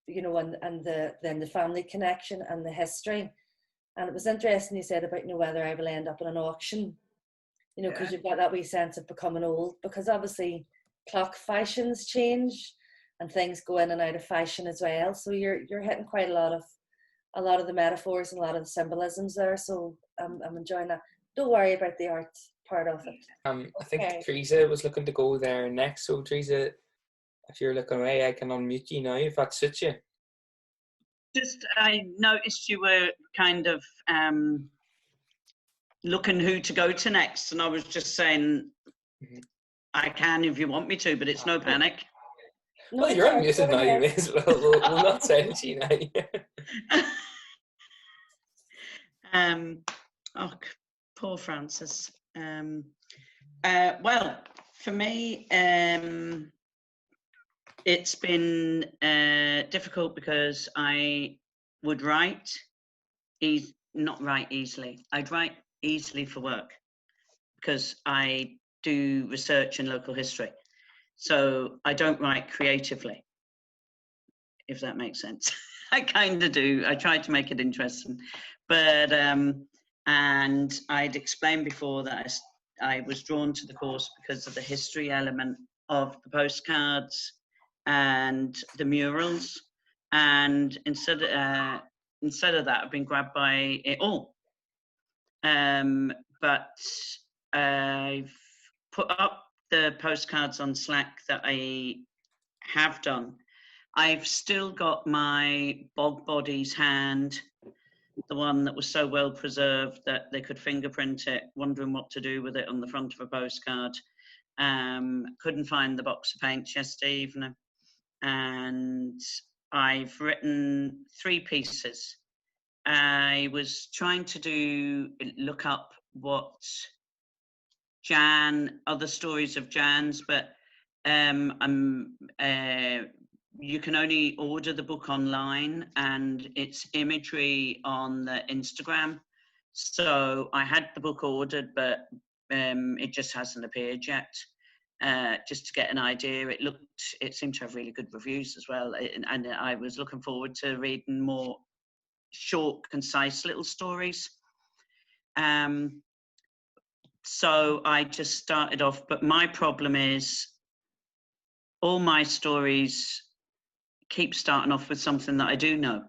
you know, and then the family connection and the history. And it was interesting you said about, you know, whether I will end up in an auction, you know, because you've got that wee sense of becoming old, because obviously clock fashions change and things go in and out of fashion as well. So you're hitting quite a lot of the metaphors and a lot of the symbolisms there. So I'm enjoying that. Don't worry about the art part of it. I think Teresa was looking to go there next. So Teresa, if you're looking away, I can unmute you now if that suits you. Just, I noticed you were kind of looking who to go to next, and I was just saying, I can if you want me to, but it's no panic. Well, you're unmuted now, you may as well. We'll not send you now. Oh, poor Francis. Well, for me, it's been difficult because I would not write easily. I'd write easily for work because I do research in local history. So I don't write creatively, if that makes sense. I kind of do. I try to make it interesting. But, and I'd explained before that I was drawn to the course because of the history element of the postcards and the murals. And instead of that, I've been grabbed by it all. But I've put up the postcards on Slack that I have done. I've still got my Bog Bodies hand, the one that was so well preserved that they could fingerprint it, wondering what to do with it on the front of a postcard. Couldn't find the box of paints yesterday evening. And I've written 3 pieces. I was trying to look up what other stories of Jan's, but you can only order the book online and it's imagery on the Instagram. So I had the book ordered, but it just hasn't appeared yet. Just to get an idea, it seemed to have really good reviews as well. And I was looking forward to reading more short, concise little stories. So I just started off, but my problem is all my stories keep starting off with something that I do know,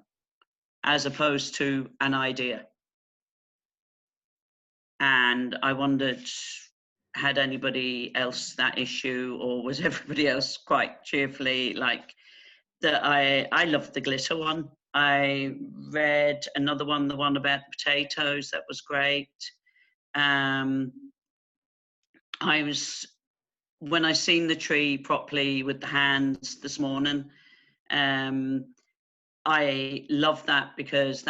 as opposed to an idea. And I wondered, had anybody else that issue, or was everybody else quite cheerfully like, that I loved the glitter one. I read another one, the one about the potatoes. That was great. When I seen the tree properly with the hands this morning, I love that, because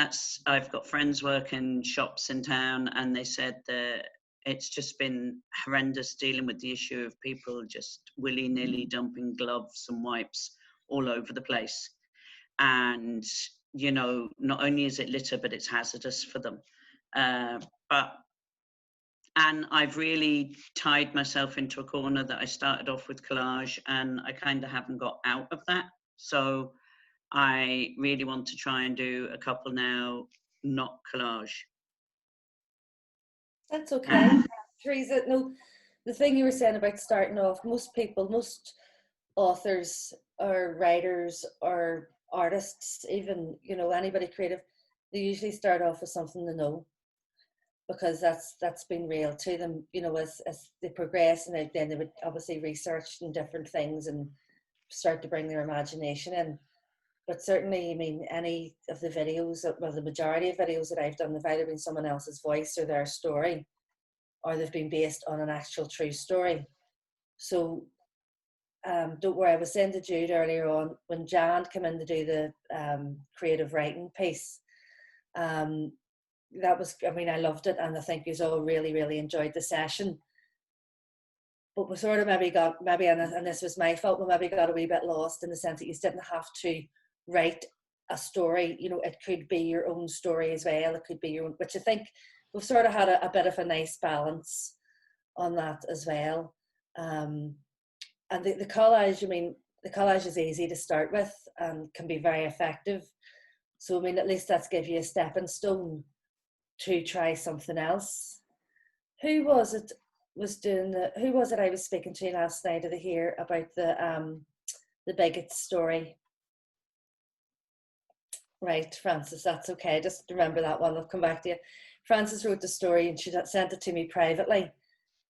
I've got friends working shops in town, and they said that it's just been horrendous dealing with the issue of people just willy-nilly dumping gloves and wipes all over the place. And, you know, not only is it litter, but it's hazardous for them. And I've really tied myself into a corner that I started off with collage, and I kind of haven't got out of that. So I really want to try and do a couple now, not collage. That's okay. Teresa, no, the thing you were saying about starting off, most authors or writers or artists, even, you know, anybody creative, they usually start off with something they know, because that's been real to them, you know, as they progress, and then they would obviously research in different things and start to bring their imagination in. But certainly, I mean, any of the videos, well, the majority of videos that I've done, they've either been someone else's voice or their story, or they've been based on an actual true story. So don't worry, I was saying to Jude earlier on, when Jan came in to do the creative writing piece, that was, I mean, I loved it, and I think you all really, really enjoyed the session. But we sort of and this was my fault, we maybe got a wee bit lost in the sense that you didn't have to write a story. You know, it could be your own story as well. It could be your own, which I think we've sort of had a bit of a nice balance on that as well. And the collage, I mean, the collage is easy to start with and can be very effective. So, I mean, at least that's give you a stepping stone to try something else. Who was it I was speaking to last night? Did I hear about the bigot story? Right, Frances, that's okay. Just remember that one. I'll come back to you. Frances wrote the story and she sent it to me privately.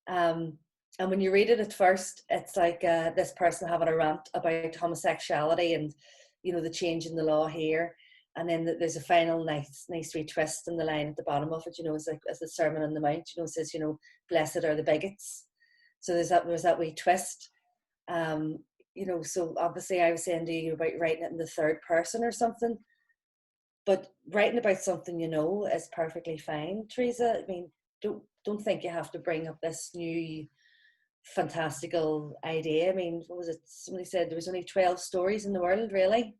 And when you read it at first, it's like this person having a rant about homosexuality and, you know, the change in the law here. And then there's a final nice wee twist in the line at the bottom of it, you know, it's like as the Sermon on the Mount, you know, it says, you know, blessed are the bigots. So there's that wee twist. You know, so obviously I was saying to you about writing it in the third person or something. But writing about something you know is perfectly fine, Teresa. I mean, don't think you have to bring up this new fantastical idea. I mean, what was it? Somebody said there was only 12 stories in the world, really.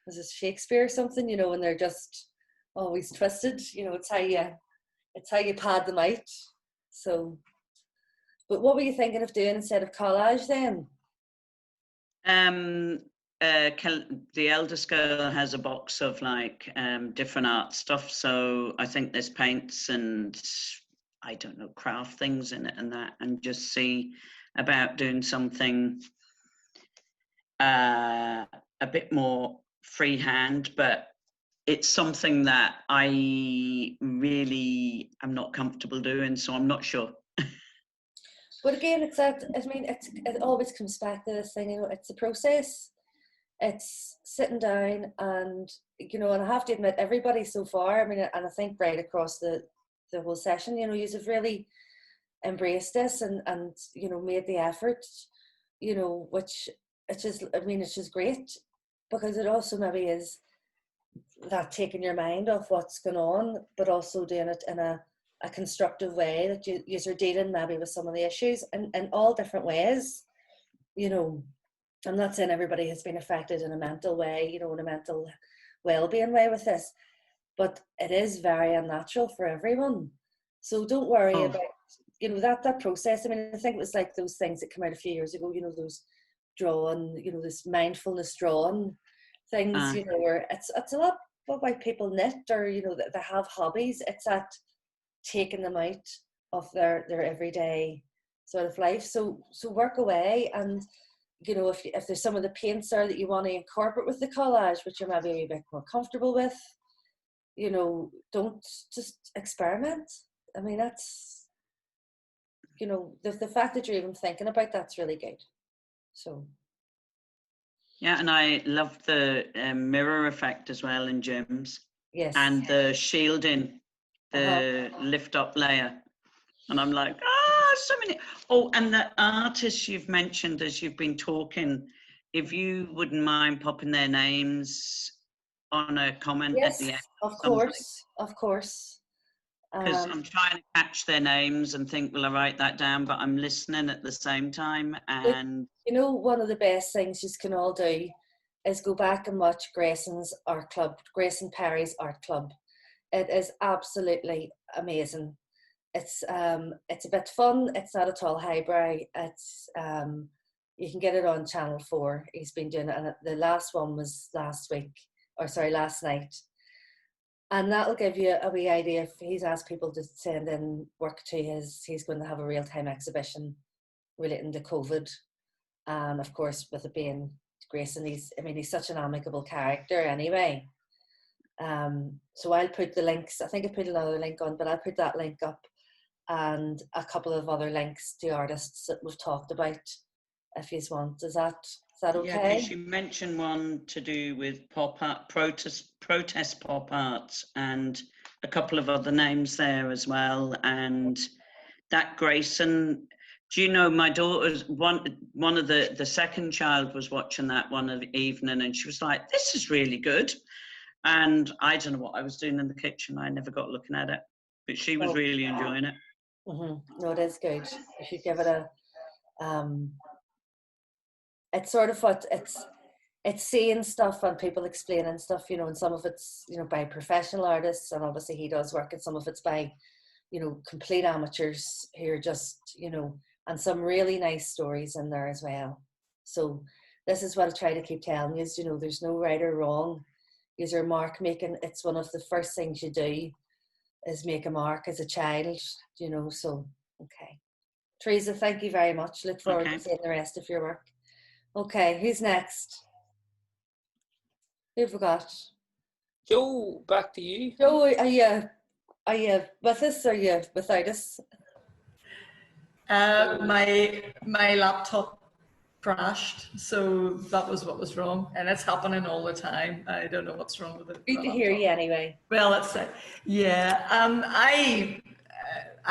Was it Shakespeare or something? You know, and they're just always twisted. You know, it's how you pad them out. So, but what were you thinking of doing instead of collage then? The eldest girl has a box of like different art stuff, so I think there's paints and I don't know, craft things in it and that, and just see about doing something a bit more freehand, but it's something that I really am not comfortable doing, so I'm not sure. But again, it's that, I mean, it always comes back to this thing, you know, it's a process. It's sitting down and, you know, and I have to admit, everybody so far, I mean, and I think right across the whole session, you know, you've really embraced this and you know, made the effort, you know, which it's just, I mean, it's just great, because it also maybe is that taking your mind off what's going on, but also doing it in a constructive way, that you're dealing maybe with some of the issues in all different ways. You know, I'm not saying everybody has been affected in a mental way, you know, in a mental well-being way with this, but it is very unnatural for everyone. So don't worry about, you know, that process. I mean, I think it was like those things that came out a few years ago, you know, those drawing, you know, this mindfulness drawing things, you know, where it's a lot about people knit, or, you know, that they have hobbies. It's that taking them out of their everyday sort of life. So work away, and, you know, if there's some of the paints there that you want to incorporate with the collage, which you're maybe a bit more comfortable with, you know, don't just experiment. I mean, that's, you know, the fact that you're even thinking about that's really good. So Yeah, and I love the mirror effect as well in gyms. Yes. And the shielding, the lift up layer. And I'm like, so many. Oh, and the artists you've mentioned as you've been talking, if you wouldn't mind popping their names on a comment at the end. Of course, of course. Because I'm trying to catch their names and think, will I write that down? But I'm listening at the same time. And you know, one of the best things you can all do is go back and watch Grayson's art club, Grayson Perry's art club. It is absolutely amazing. It's a bit fun. It's not at all highbrow. It's you can get it on Channel 4. He's been doing it, and the last one was last night. And that'll give you a wee idea. If he's asked people to send in work to he's going to have a real-time exhibition relating to COVID. And of course, with it being Grayson, he's such an amicable character anyway. So I'll put the links. I think I put another link on, but I'll put that link up and a couple of other links to artists that we've talked about if you want. Is that okay? Yeah, because you mentioned one to do with pop art, protest pop arts, and a couple of other names there as well. And that Grayson, do you know, my daughter's one of the second child was watching that one of the evening, and she was like, this is really good. And I don't know what I was doing in the kitchen. I never got looking at it, but she was really enjoying it. No, it is good. You should give it a it's sort of what it's seeing stuff and people explaining stuff, you know, and some of it's, you know, by professional artists, and obviously he does work, and some of it's by, you know, complete amateurs who are just, you know, and some really nice stories in there as well. So this is what I try to keep telling you, is, you know, there's no right or wrong. These are mark making. It's one of the first things you do is make a mark as a child, you know. So okay, Teresa, thank you very much. Look forward to seeing the rest of your work. Okay, who's next? Who forgot? Joe, back to you. Joe, are you with us or are you without us? My laptop crashed, so that was what was wrong, and it's happening all the time. I don't know what's wrong with it. Good to hear you anyway. Well, that's it. Yeah,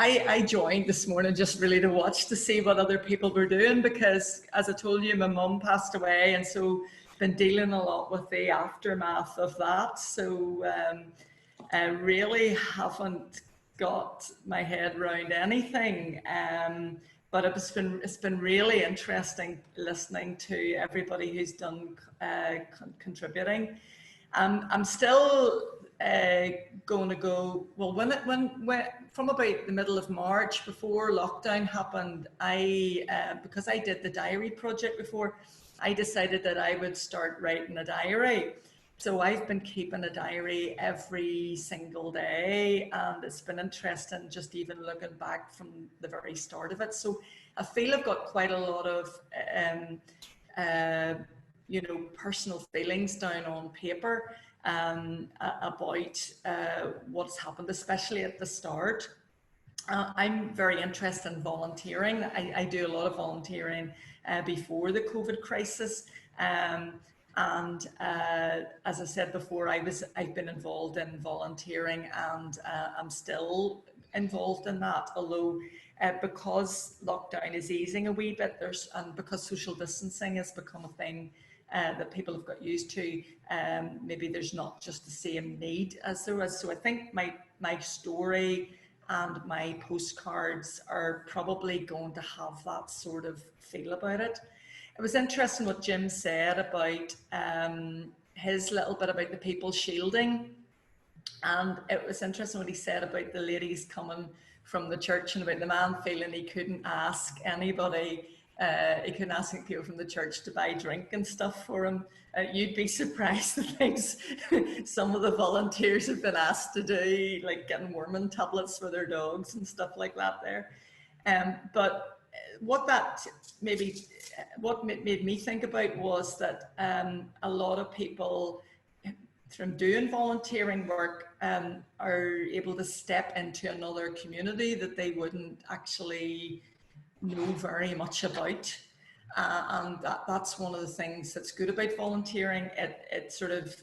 I joined this morning just really to watch to see what other people were doing, because as I told you, my mum passed away, and so been dealing a lot with the aftermath of that. So I really haven't got my head around anything. But it's been really interesting listening to everybody who's done contributing. I'm still going to go, well, when from about the middle of March, before lockdown happened, because I did the diary project before, I decided that I would start writing a diary. So I've been keeping a diary every single day, and it's been interesting just even looking back from the very start of it. So I feel I've got quite a lot of you know, personal feelings down on paper about what's happened, especially at the start. I'm very interested in volunteering. I do a lot of volunteering before the COVID crisis. And as I said before, I've been involved in volunteering, and I'm still involved in that, although because lockdown is easing a wee bit, and because social distancing has become a thing that people have got used to, maybe there's not just the same need as there was. So I think my story and my postcards are probably going to have that sort of feel about it. It was interesting what Jim said about his little bit about the people shielding. And it was interesting what he said about the ladies coming from the church, and about the man feeling he couldn't ask anybody, he couldn't ask people from the church to buy drink and stuff for him. You'd be surprised the things some of the volunteers have been asked to do, like getting warming tablets for their dogs and stuff like that there. But what made me think about was that a lot of people from doing volunteering work are able to step into another community that they wouldn't actually know very much about. And that's one of the things that's good about volunteering. It sort of,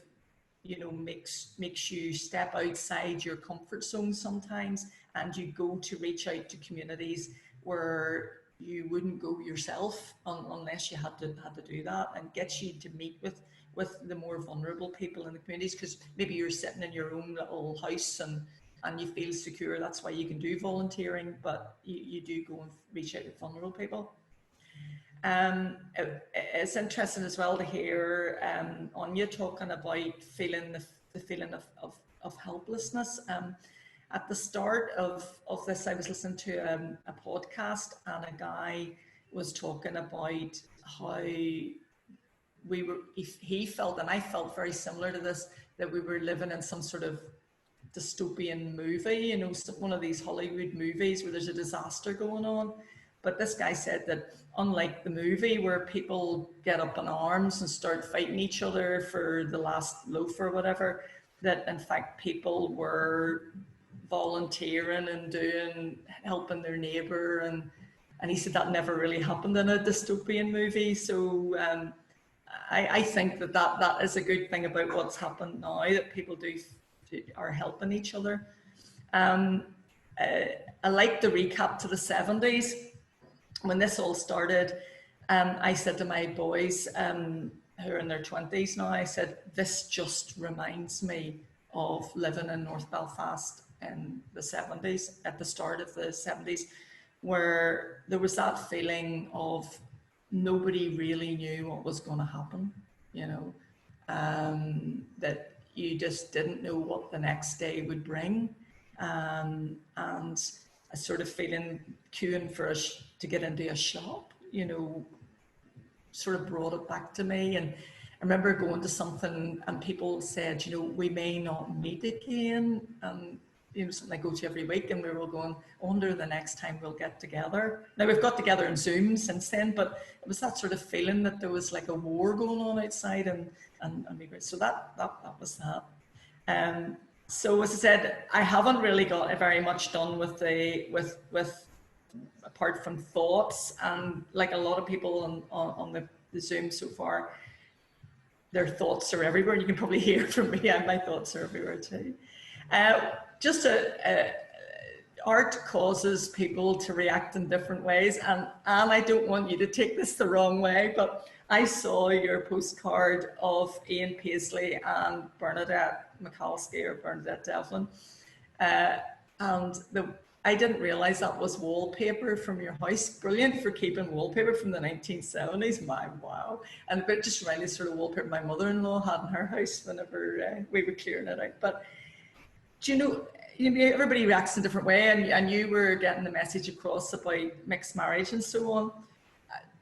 you know, makes you step outside your comfort zone sometimes, and you go to reach out to communities where you wouldn't go yourself unless you had to do that, and gets you to meet with the more vulnerable people in the communities, because maybe you're sitting in your own little house and you feel secure. That's why you can do volunteering, but you do go and reach out with vulnerable people. It's interesting as well to hear Anya talking about feeling the feeling of helplessness. At the start of this, I was listening to a podcast, and a guy was talking about how he felt, and I felt very similar to this, that we were living in some sort of dystopian movie, you know, one of these Hollywood movies where there's a disaster going on. But this guy said that unlike the movie where people get up in arms and start fighting each other for the last loaf or whatever, that in fact people were volunteering and helping their neighbor, and he said that never really happened in a dystopian movie. So I think that is a good thing about what's happened now, that people are helping each other. I like the recap to the 70s. When this all started, I said to my boys, who are in their 20s now, I said, this just reminds me of living in North Belfast in the 70s, at the start of the 70s, where there was that feeling of nobody really knew what was going to happen, you know, that you just didn't know what the next day would bring. And a sort of feeling queuing for us to get into a shop, you know, sort of brought it back to me. And I remember going to something and people said, you know, we may not meet again. And, you know, something I go to every week, and we were all going, I wonder the next time we'll get together. Now we've got together in Zoom since then, but it was that sort of feeling that there was like a war going on outside, and so that was that. So as I said, I haven't really got very much done with apart from thoughts, and like a lot of people on the Zoom so far, their thoughts are everywhere. You can probably hear from me, and my thoughts are everywhere too. Art causes people to react in different ways, and I don't want you to take this the wrong way, but I saw your postcard of Ian Paisley and Bernadette McCalskey, or Bernadette Devlin, and I didn't realize that was wallpaper from your house. Brilliant for keeping wallpaper from the 1970s. My wow. And it just reminded me sort of wallpaper my mother-in-law had in her house whenever we were clearing it out. But do you know, everybody reacts in a different way, and you were getting the message across about mixed marriage and so on.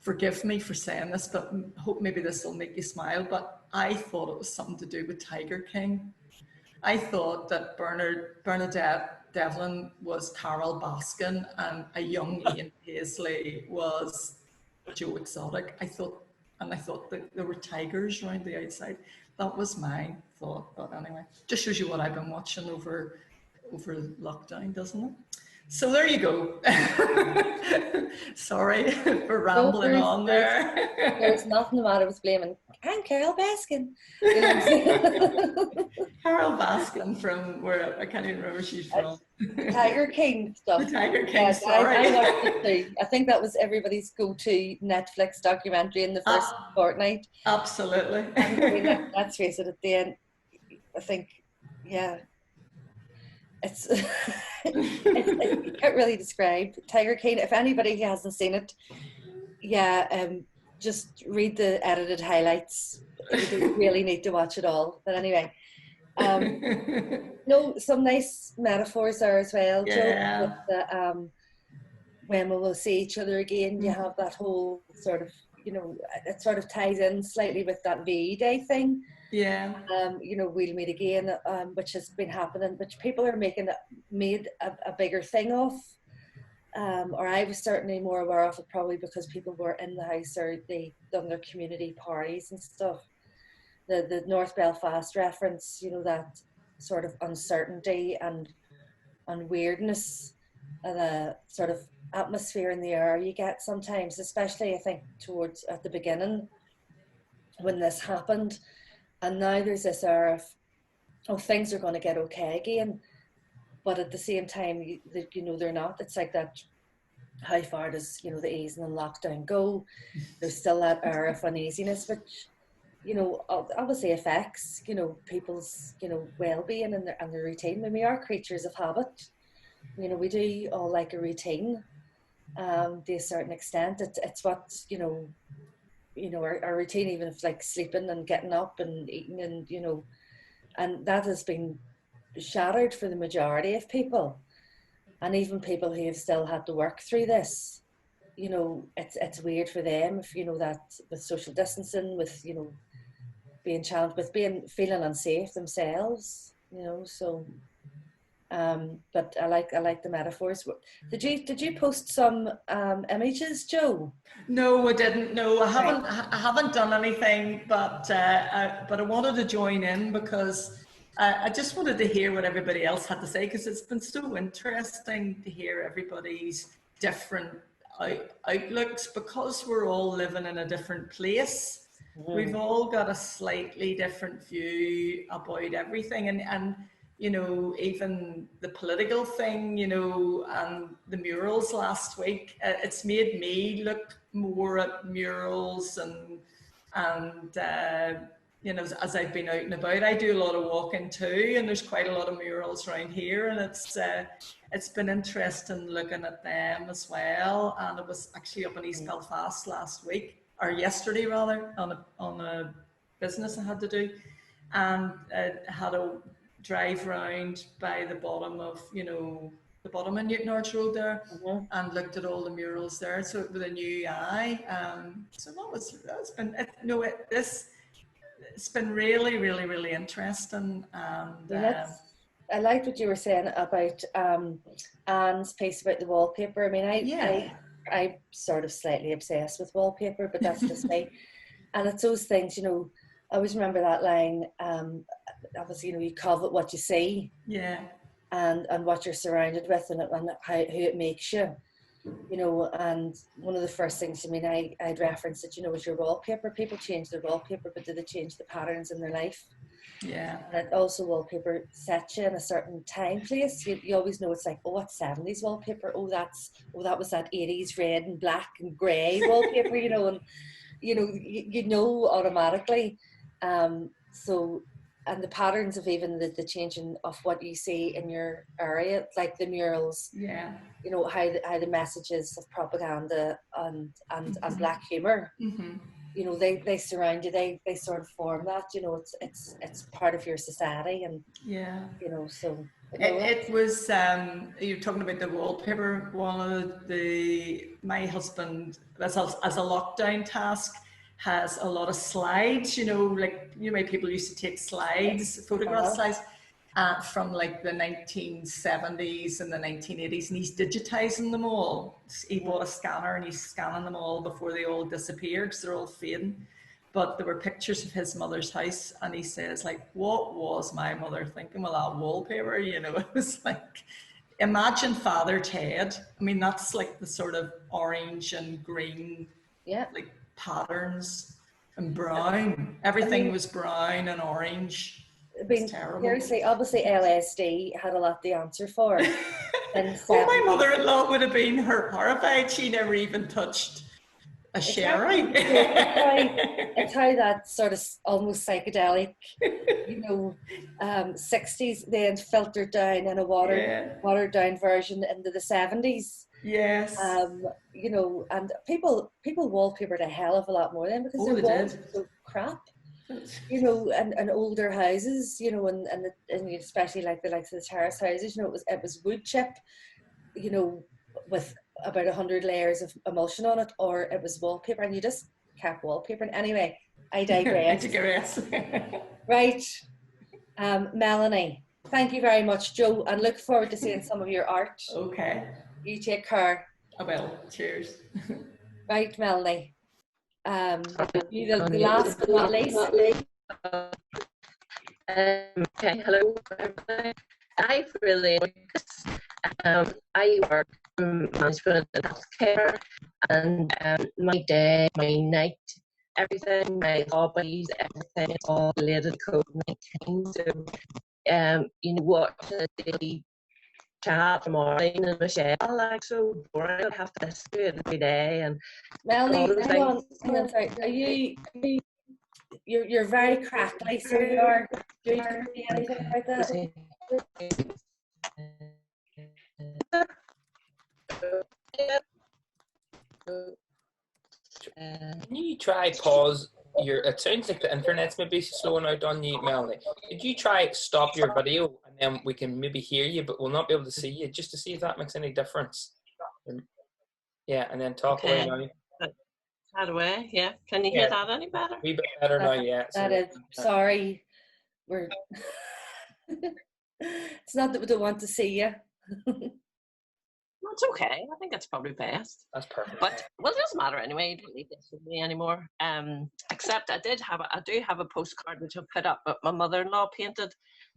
Forgive me for saying this, but hope maybe this will make you smile, but I thought it was something to do with Tiger King. I thought that Bernadette Devlin was Carol Baskin and a young Ian Paisley was Joe Exotic. I thought that there were tigers around the outside. That was my thought, but anyway, just shows you what I've been watching over lockdown, doesn't it? So there you go. Sorry for rambling on there. There's nothing the matter with blaming. I'm Carol Baskin. Carol Baskin from where, I can't even remember where she's from. Tiger King stuff. The Tiger King, sorry. I watched it too. I think that was everybody's go-to Netflix documentary in the first fortnight. Absolutely. And let's face it, at the end, I think, yeah, it's you can't really describe Tiger King. If anybody hasn't seen it, yeah, just read the edited highlights. You don't really need to watch it all. But anyway, no, some nice metaphors there as well. Yeah. Joe, with when we will see each other again, you have that whole sort of, you know, it sort of ties in slightly with that VE Day thing. Yeah. You know, we'll meet again, which has been happening, which people are made a bigger thing of. Or I was certainly more aware of it, probably because people were in the house or they done their community parties and stuff. The North Belfast reference, you know, that sort of uncertainty and weirdness a sort of atmosphere in the air you get sometimes, especially I think towards at the beginning when this happened. And now there's this air of, oh, things are going to get okay again. But at the same time, you know, they're not. It's like that, how far does, you know, the easing and lockdown go? There's still that air of uneasiness, which, you know, obviously affects, you know, people's, you know, well-being and their routine. When we are creatures of habit, you know, we do all like a routine to a certain extent. It's what, you know, our routine, even if like sleeping and getting up and eating and, you know, and that has been shattered for the majority of people. And even people who have still had to work through this, you know, it's weird for them if, you know, that with social distancing, with, you know, being challenged, with being feeling unsafe themselves, you know, so but I like the metaphors. Did you post some images, Joe? No, I didn't. No, I haven't done anything, but I wanted to join in because I just wanted to hear what everybody else had to say, because it's been so interesting to hear everybody's different outlooks, because we're all living in a different place. We've all got a slightly different view about everything, and you know, even the political thing, you know, and the murals last week, it's made me look more at murals and you know, as I've been out and about. I do a lot of walking too, and there's quite a lot of murals around here, and it's been interesting looking at them as well. And it was actually up in East Belfast last week, or yesterday rather, on a business I had to do, and had a drive round by the bottom of, you know, the bottom of Newton Arch Road there, and looked at all the murals there, so with a new eye. So that's been it's been really, really, really interesting. And I liked what you were saying about Anne's piece about the wallpaper. I mean, I'm sort of slightly obsessed with wallpaper, but that's just me. And it's those things, you know. I always remember that line. Obviously, you know, you covet what you see, and what you're surrounded with, and who it makes you, you know. And one of the first things, I mean, I'd referenced it, you know, was your wallpaper. People change their wallpaper, but do they change the patterns in their life? Yeah. And also, wallpaper sets you in a certain time, place. You always know, it's like, oh, it's 70s wallpaper. That was that 80s red and black and grey wallpaper, you know, and you know automatically. So, and the patterns of even the changing of what you see in your area, like the murals, you know, how the messages of propaganda and black humor, you know, they surround you, they sort of form that, you know, it's part of your society, and you know, so it was you're talking about the wallpaper. One of my husband, as a lockdown task, has a lot of slides, you know, like, you know, people used to take slides, photograph slides from like the 1970s and the 1980s, and he's digitizing them all. He bought a scanner and he's scanning them all before they all disappeared, because they're all fading. But there were pictures of his mother's house, and he says, like, what was my mother thinking with that wallpaper? You know, it was like, imagine Father Ted. I mean, that's like the sort of orange and green, like patterns, and brown. Everything was brown and orange. I mean, seriously, obviously LSD had a lot to answer for. Oh, my mother-in-law would have been horrified. She never even touched a sherry. It's how that sort of almost psychedelic, you know, 60s then filtered down in a watered down version into the 70s. Yes. You know, and people wallpapered a hell of a lot more then, because their walls were so crap. You know, and older houses, you know, and especially like the likes of the terrace houses, you know, it was wood chip, you know, with about 100 layers of emulsion on it, or it was wallpaper, and you just kept wallpapering. Anyway, I digress. Right, Melanie, thank you very much, Joe, and look forward to seeing some of your art. Okay. You take care. I will. Cheers. Right, Melanie. You the last but not least. Okay, hello everybody. I've really enjoyed this. I work in management and healthcare, and my day, my night, everything, my hobbies, everything is all related to COVID-19. So, you know, what a daily chat from Maureen and Michelle, like so boring. I have to listen to it every day. And Melanie, hang on, sorry. Are you're very crackly, so you are. Do you see anything about that? Can you try pause your, it sounds like the internet's maybe slowing out on you, Melanie. Could you try stop your video and then we can maybe hear you, but we'll not be able to see you, just to see if that makes any difference. Yeah, and then talk away now. That away, yeah. Can you hear that any better? A wee bit better now, yeah. That is, sorry. We're it's not that we don't want to see you. That's okay. I think that's probably best. That's perfect. But well, it doesn't matter anyway. You don't need this with me anymore. Except I do have a postcard which I put up, but my mother-in-law painted.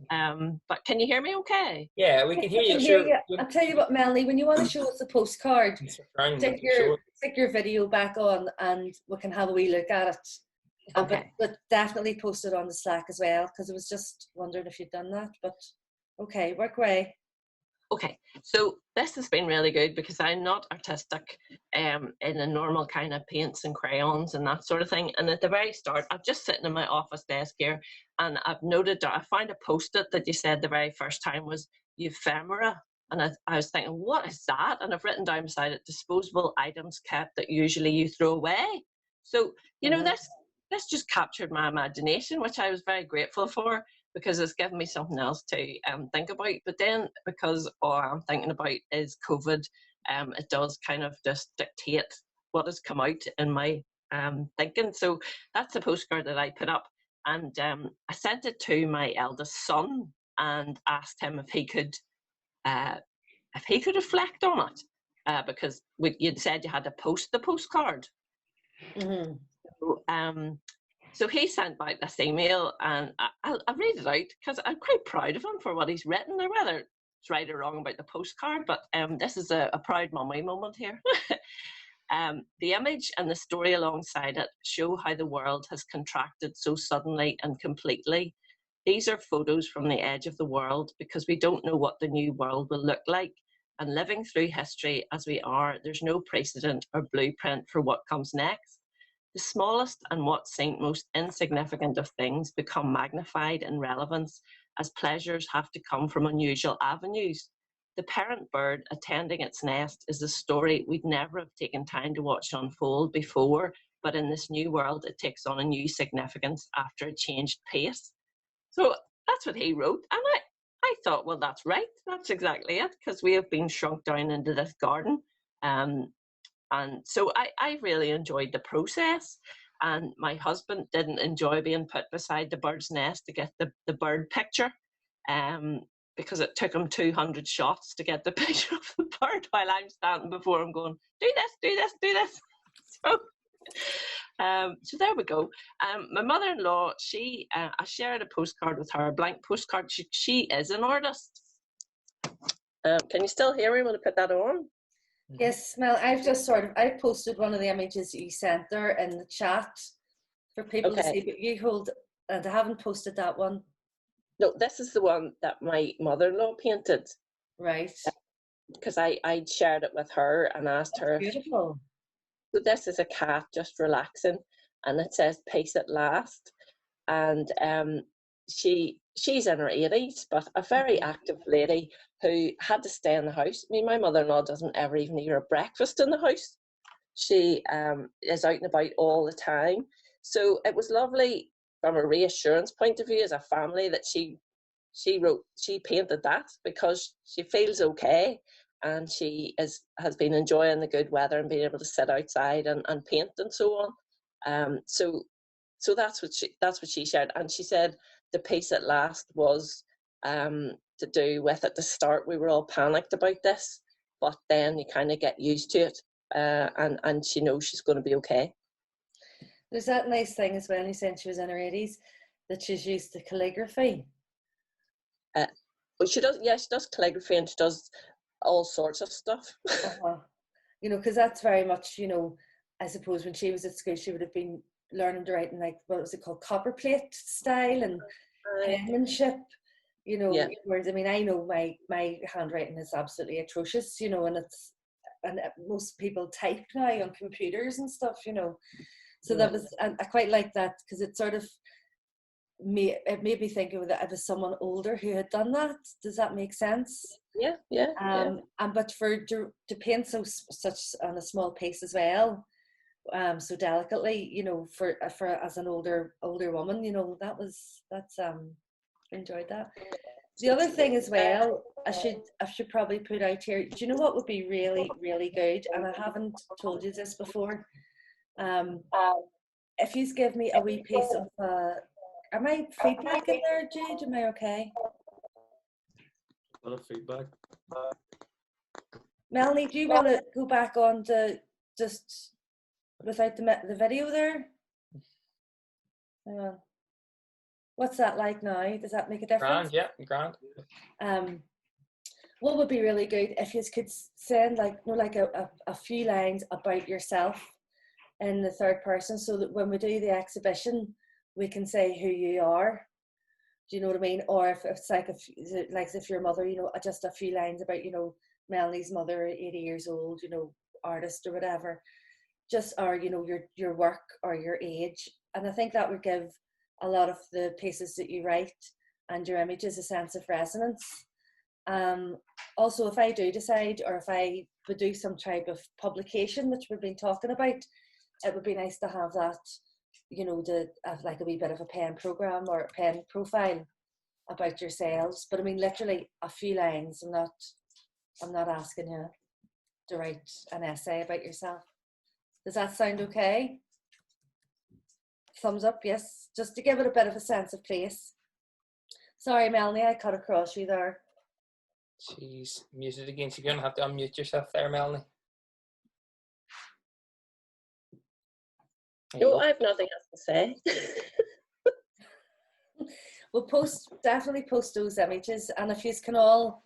But can you hear me okay? Yeah, we can hear you. Sure. I'll tell you what, Melanie, when you want to show us the postcard, stick your video back on and we can have a wee look at it. Okay. But definitely post it on the Slack as well, because I was just wondering if you'd done that. But okay, work away. Okay, so this has been really good because I'm not artistic in a normal kind of paints and crayons and that sort of thing. And at the very start, I'm just sitting in my office desk here and I've noted that I found a post-it that you said the very first time was ephemera. And I was thinking, what is that? And I've written down beside it, disposable items kept that usually you throw away. So, you know, this just captured my imagination, which I was very grateful for, because it's given me something else to think about. But then, because all I'm thinking about is COVID, it does kind of just dictate what has come out in my thinking. So that's the postcard that I put up. And I sent it to my eldest son and asked him if he could reflect on it, because you'd said you had to post the postcard. Mm-hmm. So he sent back this email, and I'll read it out because I'm quite proud of him for what he's written. Now, whether it's right or wrong about the postcard, but this is a proud mummy moment here. The image and the story alongside it show how the world has contracted so suddenly and completely. These are photos from the edge of the world because we don't know what the new world will look like. And living through history as we are, there's no precedent or blueprint for what comes next. The smallest and what seemed most insignificant of things become magnified in relevance as pleasures have to come from unusual avenues. The parent bird attending its nest is a story we'd never have taken time to watch unfold before, but in this new world it takes on a new significance after a changed pace. So that's what he wrote, and I thought, well, that's right, that's exactly it, because we have been shrunk down into this garden. And so I really enjoyed the process, and my husband didn't enjoy being put beside the bird's nest to get the bird picture, because it took him 200 shots to get the picture of the bird while I'm standing before him going, do this, do this, do this. So there we go. My mother-in-law, I shared a postcard with her, a blank postcard. She is an artist. Can you still hear me when I put that on? Yes, Mel, I've posted one of the images you sent there in the chat for people to see, but you hold, and I haven't posted that one. No, this is the one that my mother-in-law painted. Right. Because I shared it with her and asked her. Beautiful. So this is a cat just relaxing, and it says peace at last. And she's in her 80s, but a very active lady who had to stay in the house. I mean, my mother-in-law doesn't ever even eat her breakfast in the house. She is out and about all the time. So it was lovely from a reassurance point of view as a family that she painted that, because she feels okay, and she has been enjoying the good weather and being able to sit outside and paint and so on. So that's what she shared, and she said the peace at last was to do with at the start we were all panicked about this, but then you kind of get used to it, and she knows she's going to be okay. There's that nice thing as well, you said she was in her 80s, that she's used to calligraphy. Well, she does calligraphy, and she does all sorts of stuff. You know, because that's very much, you know, I suppose when she was at school, she would have been learning to write in, like, what was it called, copperplate style and penmanship, you know. Yeah. Whereas, I mean, I know my handwriting is absolutely atrocious, you know, and most people type now on computers and stuff, you know. So that was, I quite like that, because it sort of it made me think of that it was someone older who had done that. Does that make sense? Yeah. And but to paint such on a small piece as well, so delicately, you know, for as an older woman, you know, that's enjoyed that. The other thing as well, I should probably put out here. Do you know what would be really, really good? And I haven't told you this before. If you give me a wee piece of, am I feedback in there, Jude? Am I okay? A lot of feedback. Melanie, do you want to go back on to just without the video there? Hang on. What's that like now? Does that make a difference? Grand, yeah, grand. What would be really good if you could send like a few lines about yourself in the third person, so that when we do the exhibition, we can say who you are. Do you know what I mean? Or if it's like if your mother, you know, just a few lines about, you know, Melanie's mother, 80 years old, you know, artist or whatever, just, or, you know, your work or your age. And I think that would give a lot of the pieces that you write and your images a sense of resonance. Also, if I do decide, or if I would do some type of publication, which we've been talking about, it would be nice to have that, you know, to have like a wee bit of a pen program or a pen profile about yourselves. But I mean, literally a few lines. I'm not asking you to write an essay about yourself. Does that sound okay? Thumbs up, yes. Just to give it a bit of a sense of place. Sorry, Melanie, I cut across you there. She's muted again. So you're going to have to unmute yourself there, Melanie. No, I have nothing else to say. We'll definitely post those images, and if you can all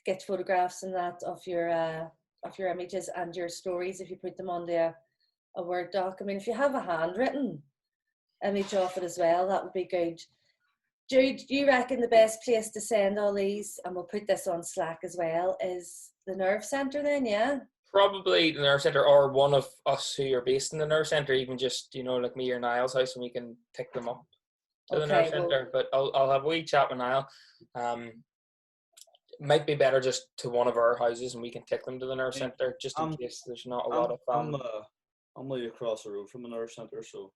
get photographs and that of your images and your stories, if you put them on a Word doc. I mean, if you have a handwritten image of it as well, that would be good. Jude, you reckon the best place to send all these, and we'll put this on Slack as well, is the Nerve Centre then, yeah? Probably the Nerve Centre, or one of us who are based in the Nerve Centre, even just, you know, like me or Niall's house, and we can pick them up to the Nerve Centre. But I'll have a wee chat with Niall. Might be better just to one of our houses, and we can take them to the Nerve Centre, just in case there's not a lot of... I'm literally across the road from the Nerve Centre, so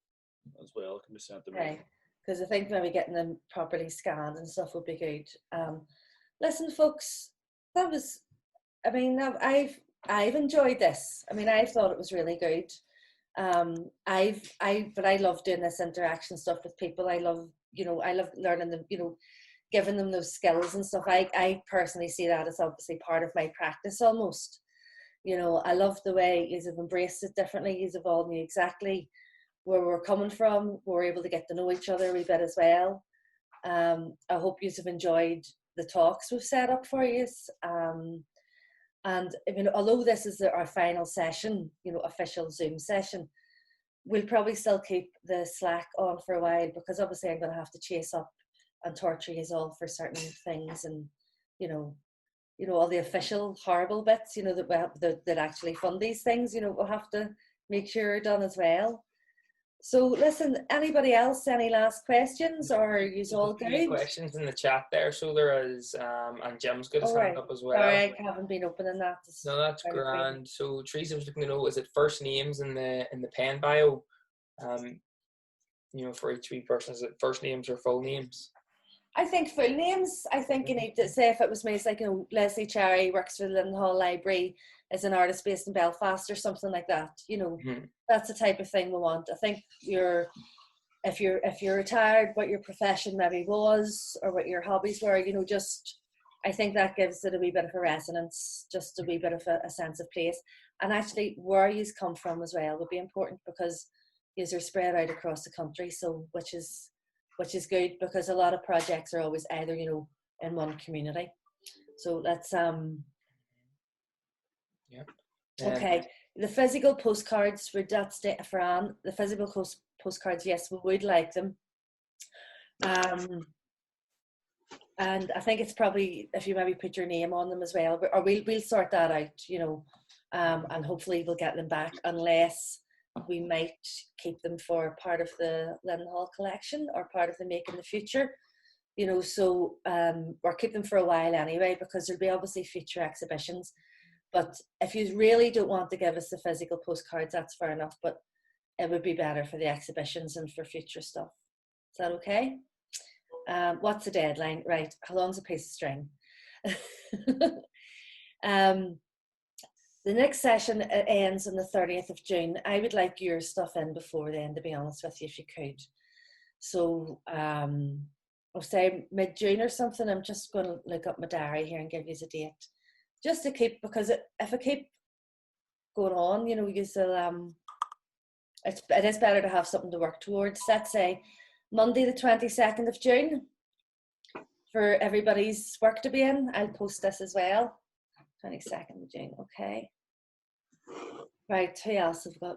as well it can be sent to me. Okay, because I think maybe getting them properly scanned and stuff would be good. Listen, folks, that was... I mean, I've enjoyed this. I mean, I thought it was really good. But I love doing this interaction stuff with people. I love learning them, you know, giving them those skills and stuff. I personally see that as obviously part of my practice almost. You know, I love the way you have embraced it differently. You have all knew exactly where we're coming from. We're able to get to know each other a wee bit as well. I hope you have enjoyed the talks we've set up for you. And I mean, although this is our final session, you know, official Zoom session, we'll probably still keep the Slack on for a while, because obviously I'm going to have to chase up and torture you all for certain things, and you know all the official horrible bits, you know, that actually fund these things, you know, we'll have to make sure are done as well. So listen, anybody else, any last questions, or are you all good? Questions in the chat there, so there is, and Jim's got his hand up as well. Sorry, I haven't been opening that. No, that's grand. So Teresa was looking to know, is it first names in the pen bio? You know, for each wee person, is it first names or full names? I think full names. I think you need to say, if it was me, it's like, you know, Leslie Cherry works for the Lindenhall Library, is an artist based in Belfast or something like that. You know, that's the type of thing we want. I think if you're retired, what your profession maybe was, or what your hobbies were, you know, just, I think that gives it a wee bit of a resonance, just a wee bit of a sense of place. And actually where you've come from as well would be important, because yous are spread out across the country, so which is good, because a lot of projects are always either, you know, in one community. So let's Yeah. Okay, the physical postcards for for Anne. The physical postcards, yes, we would like them. And I think it's probably if you maybe put your name on them as well, or we'll sort that out, you know, and hopefully we'll get them back, unless we might keep them for part of the Lindenhall collection or part of the Make in the Future, you know. So or keep them for a while anyway, because there'll be obviously future exhibitions. But if you really don't want to give us the physical postcards, that's fair enough, but it would be better for the exhibitions and for future stuff. Is that okay? What's the deadline? Right, how long's a piece of string? The next session ends on the 30th of June. I would like your stuff in before then, to be honest with you, if you could. So I'll say mid-June or something. I'm just going to look up my diary here and give you a date. Just to keep, because if I keep going on, you know, it is better to have something to work towards. Let's say Monday the 22nd of June for everybody's work to be in. I'll post this as well. 22nd of June, okay. Right, who else have got?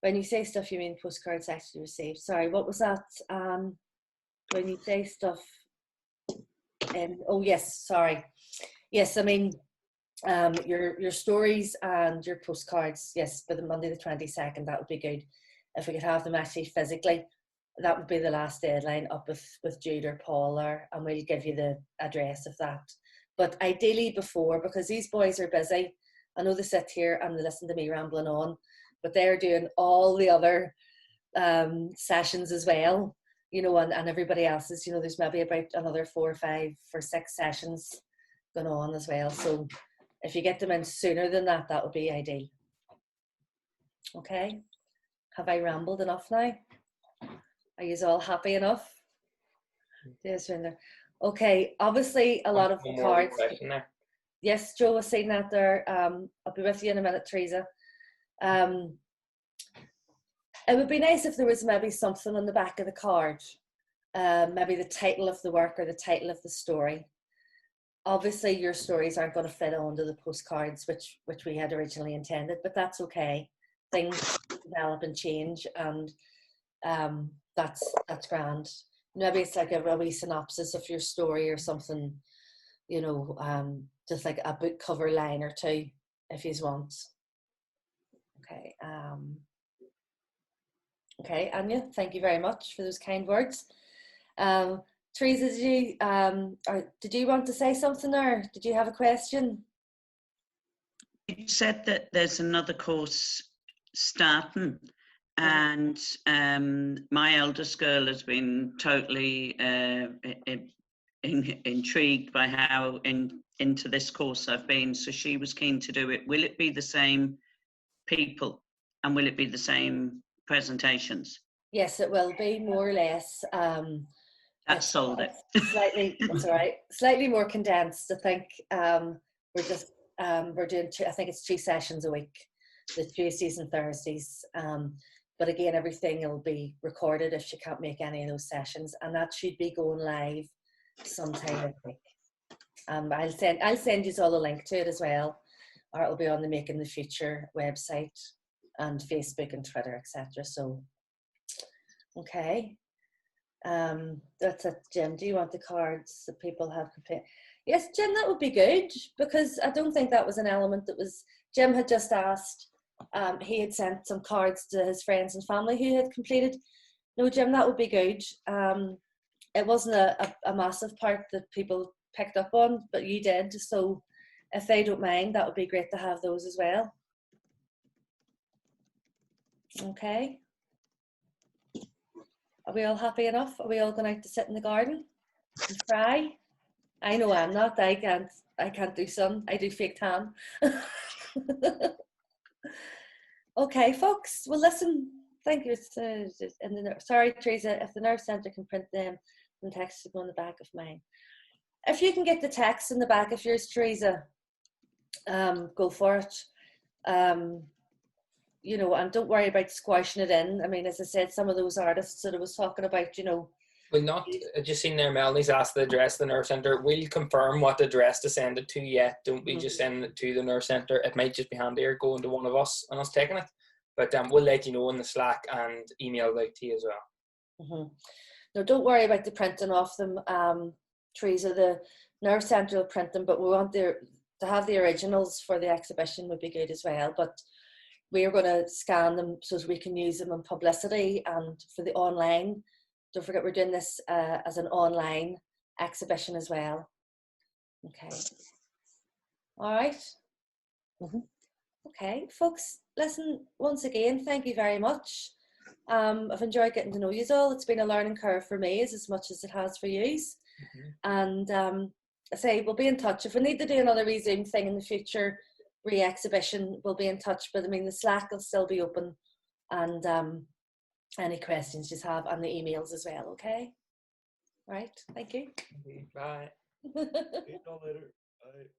When you say stuff, you mean postcards actually received. Sorry, what was that? When you say stuff, oh yes, sorry. Yes, I mean, your stories and your postcards, yes, by the Monday the 22nd, that would be good. If we could have them actually physically, that would be the last deadline, up with Jude or Paul, and we'll give you the address of that. But ideally before, because these boys are busy. I know they sit here and they listen to me rambling on, but they're doing all the other sessions as well, you know, and everybody else's, you know, there's maybe about another 4 or 5 or 6 sessions going on as well. So if you get them in sooner than that, that would be ideal. Okay, have I rambled enough now? Are you all happy enough? Yes, okay, obviously a lot of the cards. Yes, Joe was saying that there. I'll be with you in a minute, Teresa. It would be nice if there was maybe something on the back of the card, maybe the title of the work or the title of the story. Obviously, your stories aren't going to fit onto the postcards, which we had originally intended, but that's okay. Things develop and change, and that's grand. Maybe it's like a wee synopsis of your story or something, you know, just like a book cover line or 2, if you want. Okay. Okay, Anya, thank you very much for those kind words. Teresa, did you want to say something, or did you have a question? You said that there's another course starting, and my eldest girl has been totally intrigued by how into this course I've been, so she was keen to do it. Will it be the same people, and will it be the same presentations? Yes, it will be, more or less. That sold it. Slightly, that's all right. Slightly more condensed. I think we're doing I think it's 2 sessions a week, the Tuesdays and Thursdays. But again, everything will be recorded if she can't make any of those sessions, and that should be going live sometime this week. I'll send you all the link to it as well, or it'll be on the Make in the Future website and Facebook and Twitter, etc. So, okay. That's it, Jim. Do you want the cards that people have completed? Yes, Jim, that would be good, because I don't think that was an element that was. Jim had just asked. He had sent some cards to his friends and family who had completed. No, Jim, that would be good. It wasn't a massive part that people picked up on, but you did. So if they don't mind, that would be great to have those as well. Okay. Are we all happy enough? Are we all going out to sit in the garden and cry? I know I'm not. I can't do sun. I do fake tan. Okay, folks. Well, listen. Thank you. Sorry, Teresa. If the Nerve Centre can print them, and text to go on the back of mine. If you can get the text in the back of yours, Teresa, go for it. And don't worry about squashing it in. I mean, as I said, some of those artists that I was talking about, We'll not, I just seen there, Melanie's asked the address of the nerve centre. We'll confirm what address to send it to yet. Don't be just sending it to the nerve centre. It might just be handier going to one of us and us taking it. But we'll let you know in the Slack and email it out to you as well. No, don't worry about the printing off them, Teresa. The nerve centre will print them, but we want to have the originals for the exhibition would be good as well. But we're going to scan them so as we can use them in publicity and for the online. Don't forget we're doing this as an online exhibition as well. Okay. All right. Okay, folks, listen, once again, thank you very much. I've enjoyed getting to know you all. It's been a learning curve for me as much as it has for you. And I say we'll be in touch. If we need to do another Zoom thing in the future, re-exhibition, we'll be in touch. But I mean, the Slack will still be open, and any questions you have, and the emails as well. Okay. Right. Thank you. Bye. See you all later. Bye.